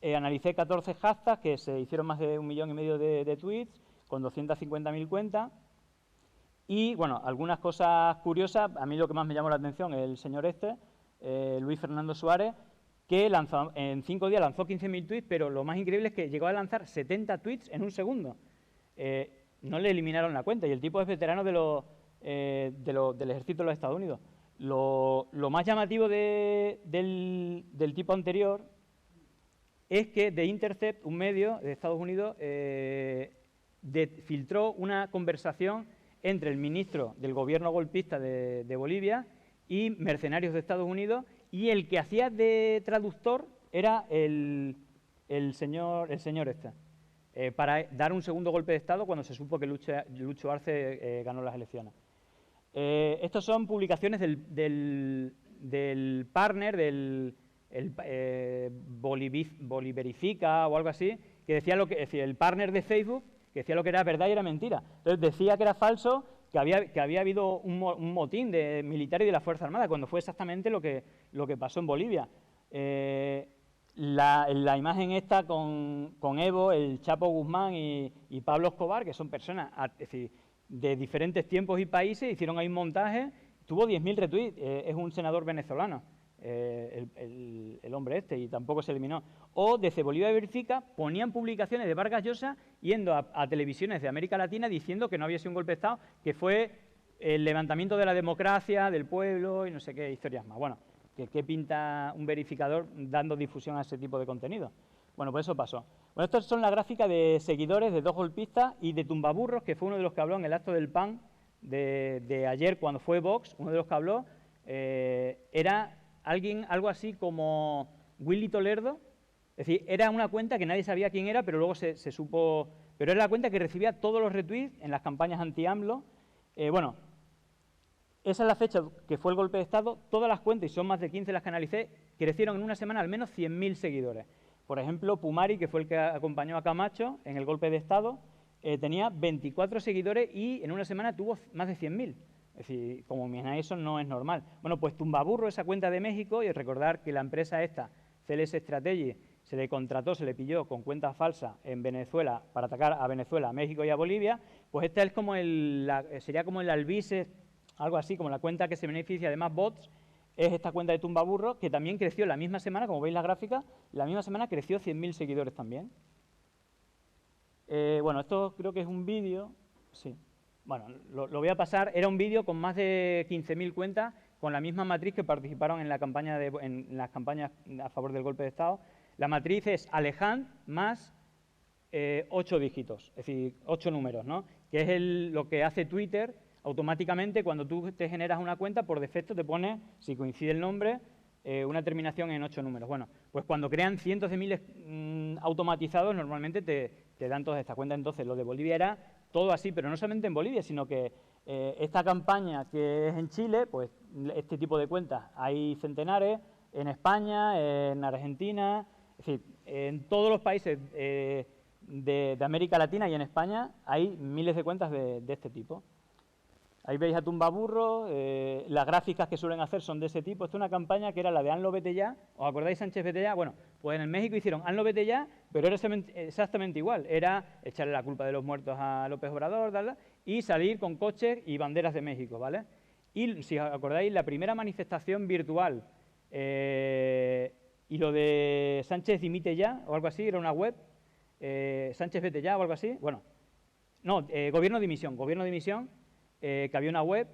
Analicé 14 hashtags, que se hicieron más de 1,5 millones de tweets, con 250.000 cuentas. Y, bueno, algunas cosas curiosas, a mí lo que más me llamó la atención es el señor Luis Fernando Suárez, que en 5 días lanzó 15.000 tweets, pero lo más increíble es que llegó a lanzar 70 tweets en un segundo. No le eliminaron la cuenta y el tipo es veterano del ejército de los Estados Unidos. Lo más llamativo del tipo anterior es que The Intercept, un medio de Estados Unidos, filtró una conversación entre el ministro del gobierno golpista de Bolivia y mercenarios de Estados Unidos, y el que hacía de traductor era el señor para dar un segundo golpe de Estado cuando se supo que Lucho Arce ganó las elecciones. Estas son publicaciones del partner, Boliverifica o algo así, que decía el partner de Facebook, que decía lo que era verdad y era mentira. Entonces decía que era falso, que había habido un motín de militares y de la Fuerza Armada, cuando fue exactamente lo que pasó en Bolivia. La imagen esta con Evo, el Chapo Guzmán y Pablo Escobar, que son personas es decir, de diferentes tiempos y países, hicieron ahí un montaje, tuvo 10.000 retweets, es un senador venezolano, el hombre y tampoco se eliminó. O desde Bolivia Verifica ponían publicaciones de Vargas Llosa yendo a televisiones de América Latina diciendo que no había sido un golpe de Estado, que fue el levantamiento de la democracia, del pueblo y no sé qué historias más. Bueno, ¿qué pinta un verificador dando difusión a ese tipo de contenido? Bueno, pues eso pasó. Bueno, estas son las gráficas de seguidores de dos golpistas y de Tumbaburros, que fue uno de los que habló en el acto del PAN de ayer cuando fue Vox. Uno de los que habló era algo así como Willy Toledo. Es decir, era una cuenta que nadie sabía quién era, pero luego se supo. Pero era la cuenta que recibía todos los retweets en las campañas anti-AMLO. Bueno, esa es la fecha que fue el golpe de Estado. Todas las cuentas, y son más de 15 las que analicé, crecieron en una semana al menos 100.000 seguidores. Por ejemplo, Pumari, que fue el que acompañó a Camacho en el golpe de Estado, tenía 24 seguidores y en una semana tuvo más de 100.000. Es decir, como mira, eso no es normal. Bueno, pues Tumbaburro, esa cuenta de México, y recordar que la empresa esta, CLS Strategy, se le contrató, se le pilló con cuentas falsas en Venezuela para atacar a Venezuela, a México y a Bolivia, pues esta es como sería como el Alvise, algo así, como la cuenta que se beneficia de más bots, es esta cuenta de Tumbaburro, que también creció la misma semana, como veis la gráfica, la misma semana creció 100.000 seguidores también. Bueno, esto creo que es un vídeo, sí. Bueno, lo voy a pasar, era un vídeo con más de 15.000 cuentas, con la misma matriz que participaron en las campañas a favor del golpe de Estado. La matriz es Alejandro más 8 dígitos, es decir, 8 números, ¿no? Que es lo que hace Twitter automáticamente cuando tú te generas una cuenta, por defecto te pone, si coincide el nombre, una terminación en 8 números. Bueno, pues cuando crean cientos de miles automatizados, normalmente te dan todas estas cuentas. Entonces, lo de Bolivia era todo así, pero no solamente en Bolivia, sino que esta campaña que es en Chile, pues este tipo de cuentas hay centenares, en España, en Argentina, es decir, en todos los países de América Latina y en España hay miles de cuentas de este tipo. Ahí veis a Tumbaburro, las gráficas que suelen hacer son de ese tipo. Esta es una campaña que era la de Hazlo Vete Ya. ¿Os acordáis Sánchez Vete Ya? Bueno, pues en México hicieron Hazlo Vete Ya, pero era exactamente igual. Era echarle la culpa de los muertos a López Obrador, ¿vale? Y salir con coches y banderas de México, ¿vale? Y si os acordáis, la primera manifestación virtual y lo de Sánchez Dimite Ya o algo así, era una web, Sánchez Vete Ya o algo así. Bueno, no, Gobierno Dimisión, que había una web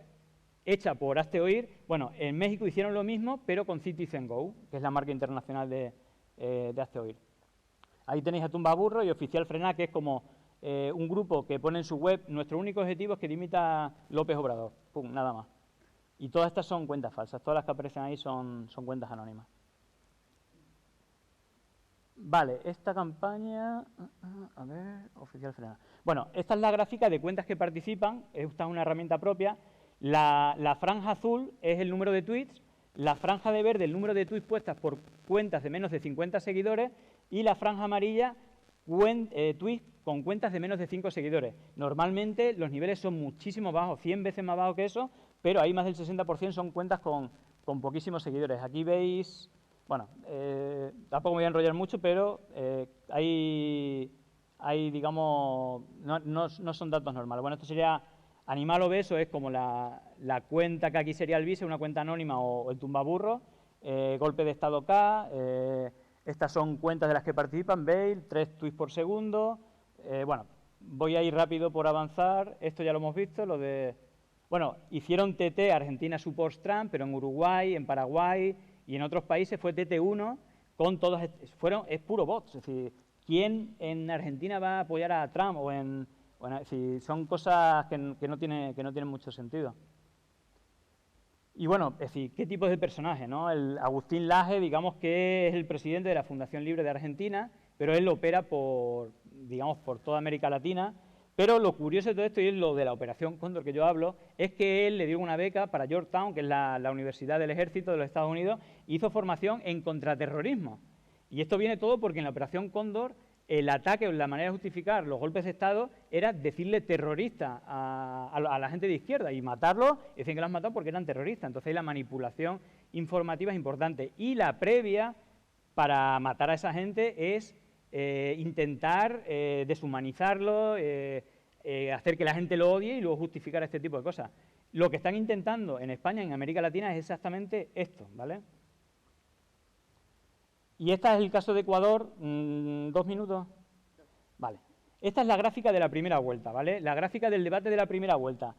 hecha por Hazte Oír. Bueno, en México hicieron lo mismo, pero con Citizen Go, que es la marca internacional de Hazte Oír. Ahí tenéis a Tumbaburro y Oficial Frená, que es como un grupo que pone en su web, nuestro único objetivo es que dimita López Obrador, pum, nada más. Y todas estas son cuentas falsas, todas las que aparecen ahí son cuentas anónimas. Vale, esta campaña, a ver, Oficial Frená. Bueno, esta es la gráfica de cuentas que participan, esta es una herramienta propia. La franja azul es el número de tweets, la franja de verde el número de tweets puestas por cuentas de menos de 50 seguidores y la franja amarilla tweets con cuentas de menos de 5 seguidores. Normalmente los niveles son muchísimo bajos, 100 veces más bajos que eso, pero ahí más del 60% son cuentas con poquísimos seguidores. Aquí veis... Bueno, tampoco me voy a enrollar mucho, pero hay digamos, no son datos normales. Bueno, esto sería Animal Obeso, es como la cuenta que aquí sería el vice, una cuenta anónima o el tumbaburro, golpe de estado K, estas son cuentas de las que participan, veis, 3 tweets por segundo. Bueno, voy a ir rápido por avanzar, esto ya lo hemos visto, lo de... Bueno, hicieron TT, Argentina supports Trump, pero en Uruguay, en Paraguay... Y en otros países fue TT1 con todos, es puro bots, es decir, ¿quién en Argentina va a apoyar a Trump? Bueno, es decir, son cosas que no tienen mucho sentido. Y bueno, es decir, ¿qué tipo de personaje, no? El Agustín Laje, digamos que es el presidente de la Fundación Libre de Argentina, pero él opera por toda América Latina. Pero lo curioso de todo esto, y es lo de la Operación Cóndor que yo hablo, es que él le dio una beca para Georgetown, que es la Universidad del Ejército de los Estados Unidos, hizo formación en contraterrorismo. Y esto viene todo porque en la Operación Cóndor el ataque o la manera de justificar los golpes de Estado era decirle terrorista a la gente de izquierda y matarlos, y decían que los han matado porque eran terroristas. Entonces la manipulación informativa es importante. Y la previa para matar a esa gente es... intentar deshumanizarlo, hacer que la gente lo odie y luego justificar este tipo de cosas. Lo que están intentando en España, en América Latina, es exactamente esto, ¿vale? Y este es el caso de Ecuador, 2 minutos. Vale. Esta es la gráfica de la primera vuelta, ¿vale? La gráfica del debate de la primera vuelta.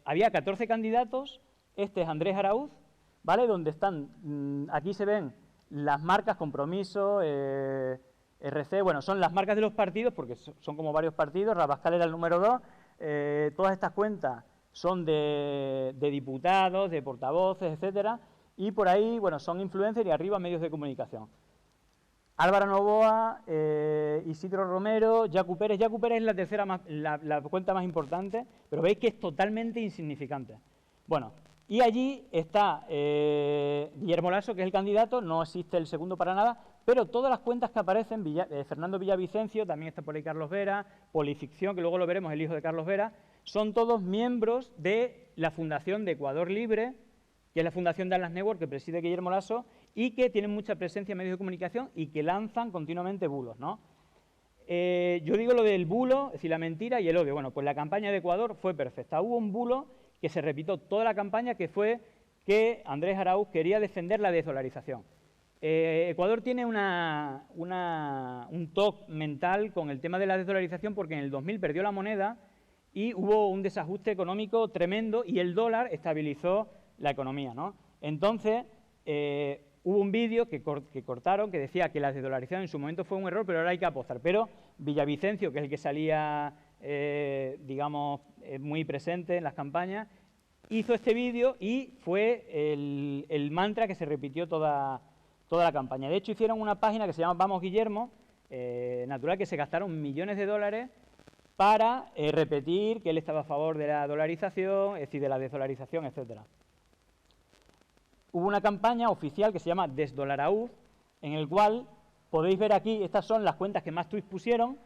Había 14 candidatos, este es Andrés Araúz, ¿vale? Donde están, aquí se ven las marcas Compromiso, RC, bueno, son las marcas de los partidos, porque son como varios partidos, Rabascal era el número 2, todas estas cuentas son de diputados, de portavoces, etcétera, y por ahí, bueno, son influencers y arriba medios de comunicación. Álvaro Novoa, Isidro Romero, Yacu Pérez es la tercera, la cuenta más importante, pero veis que es totalmente insignificante. Bueno, y allí está Guillermo Lasso, que es el candidato, no existe el segundo para nada, pero todas las cuentas que aparecen, Fernando Villavicencio, también está por ahí Carlos Vera, Polificción, que luego lo veremos, el hijo de Carlos Vera, son todos miembros de la Fundación de Ecuador Libre, que es la Fundación Dallas Network, que preside Guillermo Lasso, y que tienen mucha presencia en medios de comunicación y que lanzan continuamente bulos, ¿no? Yo digo lo del bulo, es decir, la mentira y el odio. Bueno, pues la campaña de Ecuador fue perfecta. Hubo un bulo que se repitió toda la campaña, que fue que Andrés Araúz quería defender la desdolarización. Ecuador tiene un toque mental con el tema de la desdolarización porque en el 2000 perdió la moneda y hubo un desajuste económico tremendo y el dólar estabilizó la economía, ¿no? Entonces, hubo un vídeo que cortaron que decía que la desdolarización en su momento fue un error, pero ahora hay que apostar. Pero Villavicencio, que es el que salía, digamos, muy presente en las campañas, hizo este vídeo y fue el mantra que se repitió toda la campaña. De hecho, hicieron una página que se llama Vamos Guillermo, natural que se gastaron millones de dólares para repetir que él estaba a favor de la dolarización, es decir, de la desdolarización, etcétera. Hubo una campaña oficial que se llama Desdolaraúz, en el cual podéis ver aquí, estas son las cuentas que más tweets pusieron,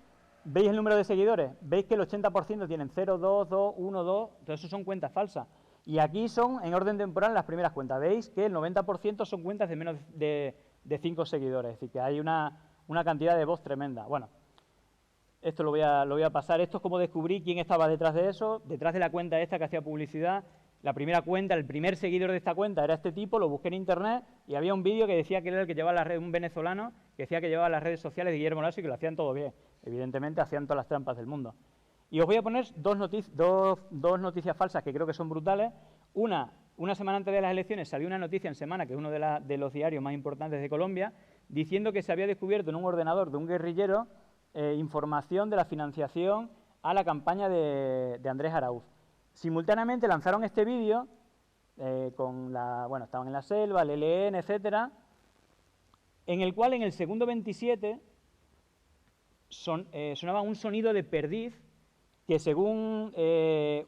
veis el número de seguidores, veis que el 80% tienen 0, 2, 2, 1, 2, entonces eso son cuentas falsas. Y aquí son, en orden temporal, las primeras cuentas. Veis que el 90% son cuentas de menos de 5 seguidores, es decir, que hay una cantidad de bots tremenda. Bueno, esto lo voy a pasar. Esto es como descubrí quién estaba detrás de eso, detrás de la cuenta esta que hacía publicidad. La primera cuenta, el primer seguidor de esta cuenta era este tipo, lo busqué en internet y había un vídeo que decía que era el que llevaba las redes, un venezolano, que decía que llevaba las redes sociales de Guillermo Lasso y que lo hacían todo bien. Evidentemente hacían todas las trampas del mundo. Y os voy a poner dos noticias falsas que creo que son brutales. Una semana antes de las elecciones salió una noticia en Semana, que es uno de los diarios más importantes de Colombia, diciendo que se había descubierto en un ordenador de un guerrillero información de la financiación a la campaña de Andrés Araúz. Simultáneamente lanzaron este vídeo estaban en la selva, el ELN, etcétera, en el cual en el segundo 27 sonaba un sonido de perdiz que según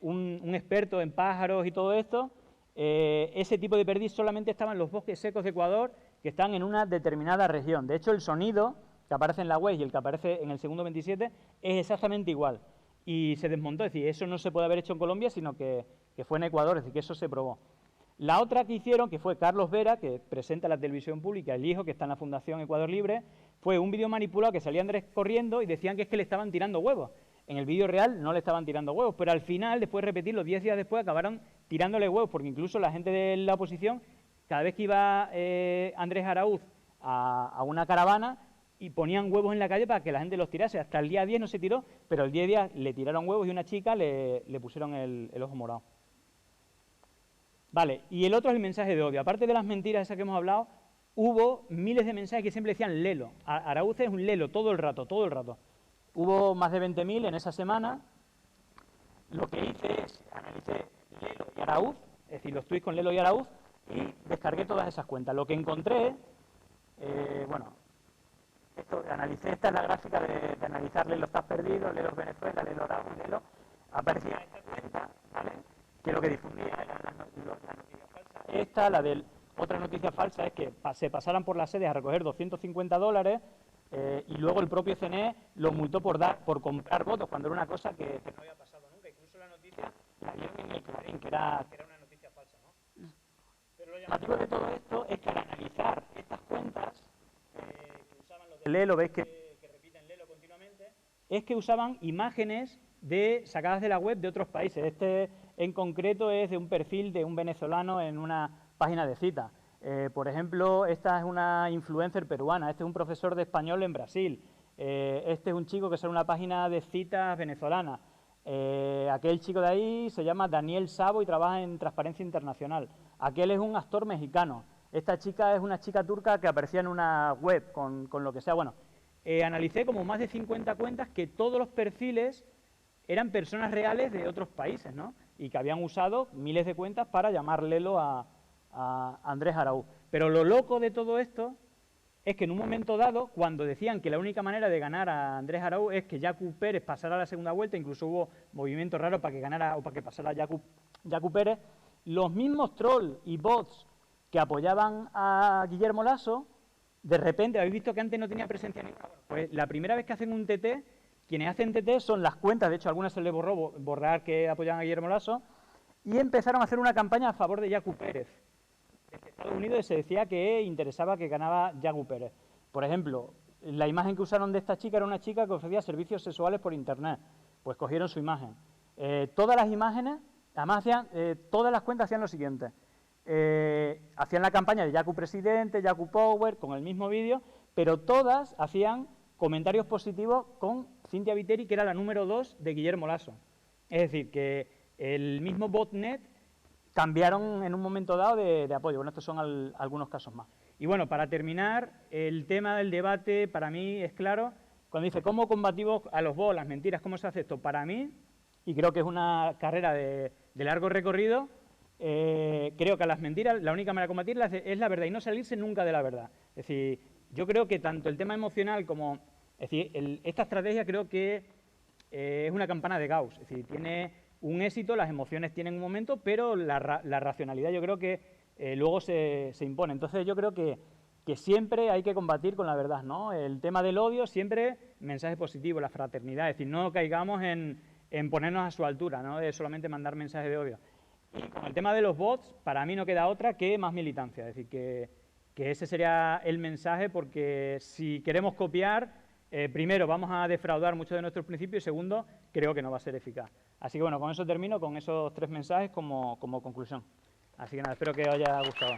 un experto en pájaros y todo esto, ese tipo de perdiz solamente estaba en los bosques secos de Ecuador que están en una determinada región. De hecho, el sonido que aparece en la web y el que aparece en el segundo 27 es exactamente igual. Y se desmontó, es decir, eso no se puede haber hecho en Colombia, sino que fue en Ecuador, es decir, que eso se probó. La otra que hicieron, que fue Carlos Vera, que presenta la televisión pública, el hijo, que está en la Fundación Ecuador Libre, fue un vídeo manipulado que salía Andrés corriendo y decían que es que le estaban tirando huevos. En el vídeo real no le estaban tirando huevos, pero al final, después de repetirlo 10 días después, acabaron tirándole huevos, porque incluso la gente de la oposición, cada vez que iba Andrés Araúz a una caravana, y ponían huevos en la calle para que la gente los tirase. Hasta el día 10 no se tiró, pero el día 10 le tiraron huevos y una chica le pusieron el ojo morado. Vale, y el otro es el mensaje de odio. Aparte de las mentiras esas que hemos hablado, hubo miles de mensajes que siempre decían lelo. Araúz es un lelo todo el rato, todo el rato. Hubo más de 20.000 en esa semana. Lo que hice es analicé Lelo y Araúz, es decir, los tweets con Lelo y Araúz, y descargué todas esas cuentas. Lo que encontré, analicé, esta es la gráfica de analizar Lelo estás perdido, Lelo Venezuela, Lelo Araúz, Lelo. Aparecía esta cuenta, ¿vale? Que lo que difundía eran las noticias falsas. Esta, la de otra noticia falsa, es que se pasaran por las sedes a recoger $250 y luego el propio CNE lo multó por comprar votos, cuando era una cosa que no había pasado nunca. Incluso la noticia la dieron en el Clarín, que era una noticia falsa, ¿no? Pero lo llamativo de todo esto es que al analizar estas cuentas que usaban los de Lelo, veis que repiten Lelo continuamente, es que usaban imágenes sacadas de la web de otros países. Este en concreto es de un perfil de un venezolano en una página de cita. Por ejemplo, esta es una influencer peruana, este es un profesor de español en Brasil, este es un chico que sale en una página de citas venezolana, aquel chico de ahí se llama Daniel Sabo y trabaja en Transparencia Internacional, aquel es un actor mexicano, esta chica es una chica turca que aparecía en una web con lo que sea. Bueno, analicé como más de 50 cuentas que todos los perfiles eran personas reales de otros países, ¿no? Y que habían usado miles de cuentas para llamar Lelo a Andrés Araúz. Pero lo loco de todo esto es que en un momento dado, cuando decían que la única manera de ganar a Andrés Araúz es que Yacu Pérez pasara a la segunda vuelta, incluso hubo movimientos raros para que ganara o para que pasara Yacu Pérez, los mismos trolls y bots que apoyaban a Guillermo Lasso, de repente, habéis visto que antes no tenía presencia ninguna. Pues la primera vez que hacen un TT, quienes hacen TT son las cuentas, de hecho a algunas se les borró borrar que apoyaban a Guillermo Lasso, y empezaron a hacer una campaña a favor de Yacu Pérez. Desde Estados Unidos se decía que interesaba que ganaba Yacu Pérez. Por ejemplo, la imagen que usaron de esta chica era una chica que ofrecía servicios sexuales por internet. Pues cogieron su imagen. Todas las imágenes, además todas las cuentas hacían lo siguiente. Hacían la campaña de Yacu Presidente, Yacu Power, con el mismo vídeo, pero todas hacían comentarios positivos con Cintia Viteri, que era la número 2 de Guillermo Lasso. Es decir, que el mismo botnet cambiaron en un momento dado de apoyo. Bueno, estos son algunos casos más. Y bueno, para terminar, el tema del debate para mí es claro. Cuando dice, ¿cómo combatimos a los bots, las mentiras? ¿Cómo se hace esto? Para mí, y creo que es una carrera de largo recorrido, creo que a las mentiras la única manera de combatirlas es la verdad y no salirse nunca de la verdad. Es decir, yo creo que tanto el tema emocional como... Es decir, esta estrategia creo que es una campana de Gauss. Es decir, tiene un éxito, las emociones tienen un momento, pero la racionalidad yo creo que luego se impone. Entonces yo creo que siempre hay que combatir con la verdad, ¿no? El tema del odio, siempre mensaje positivo, la fraternidad. Es decir, no caigamos en ponernos a su altura, ¿no? De solamente mandar mensajes de odio. Y con el tema de los bots, para mí no queda otra que más militancia. Es decir, que ese sería el mensaje, porque si queremos copiar, primero vamos a defraudar muchos de nuestros principios y segundo, creo que no va a ser eficaz. Así que bueno, con eso termino, con esos 3 mensajes como conclusión. Así que nada, espero que os haya gustado.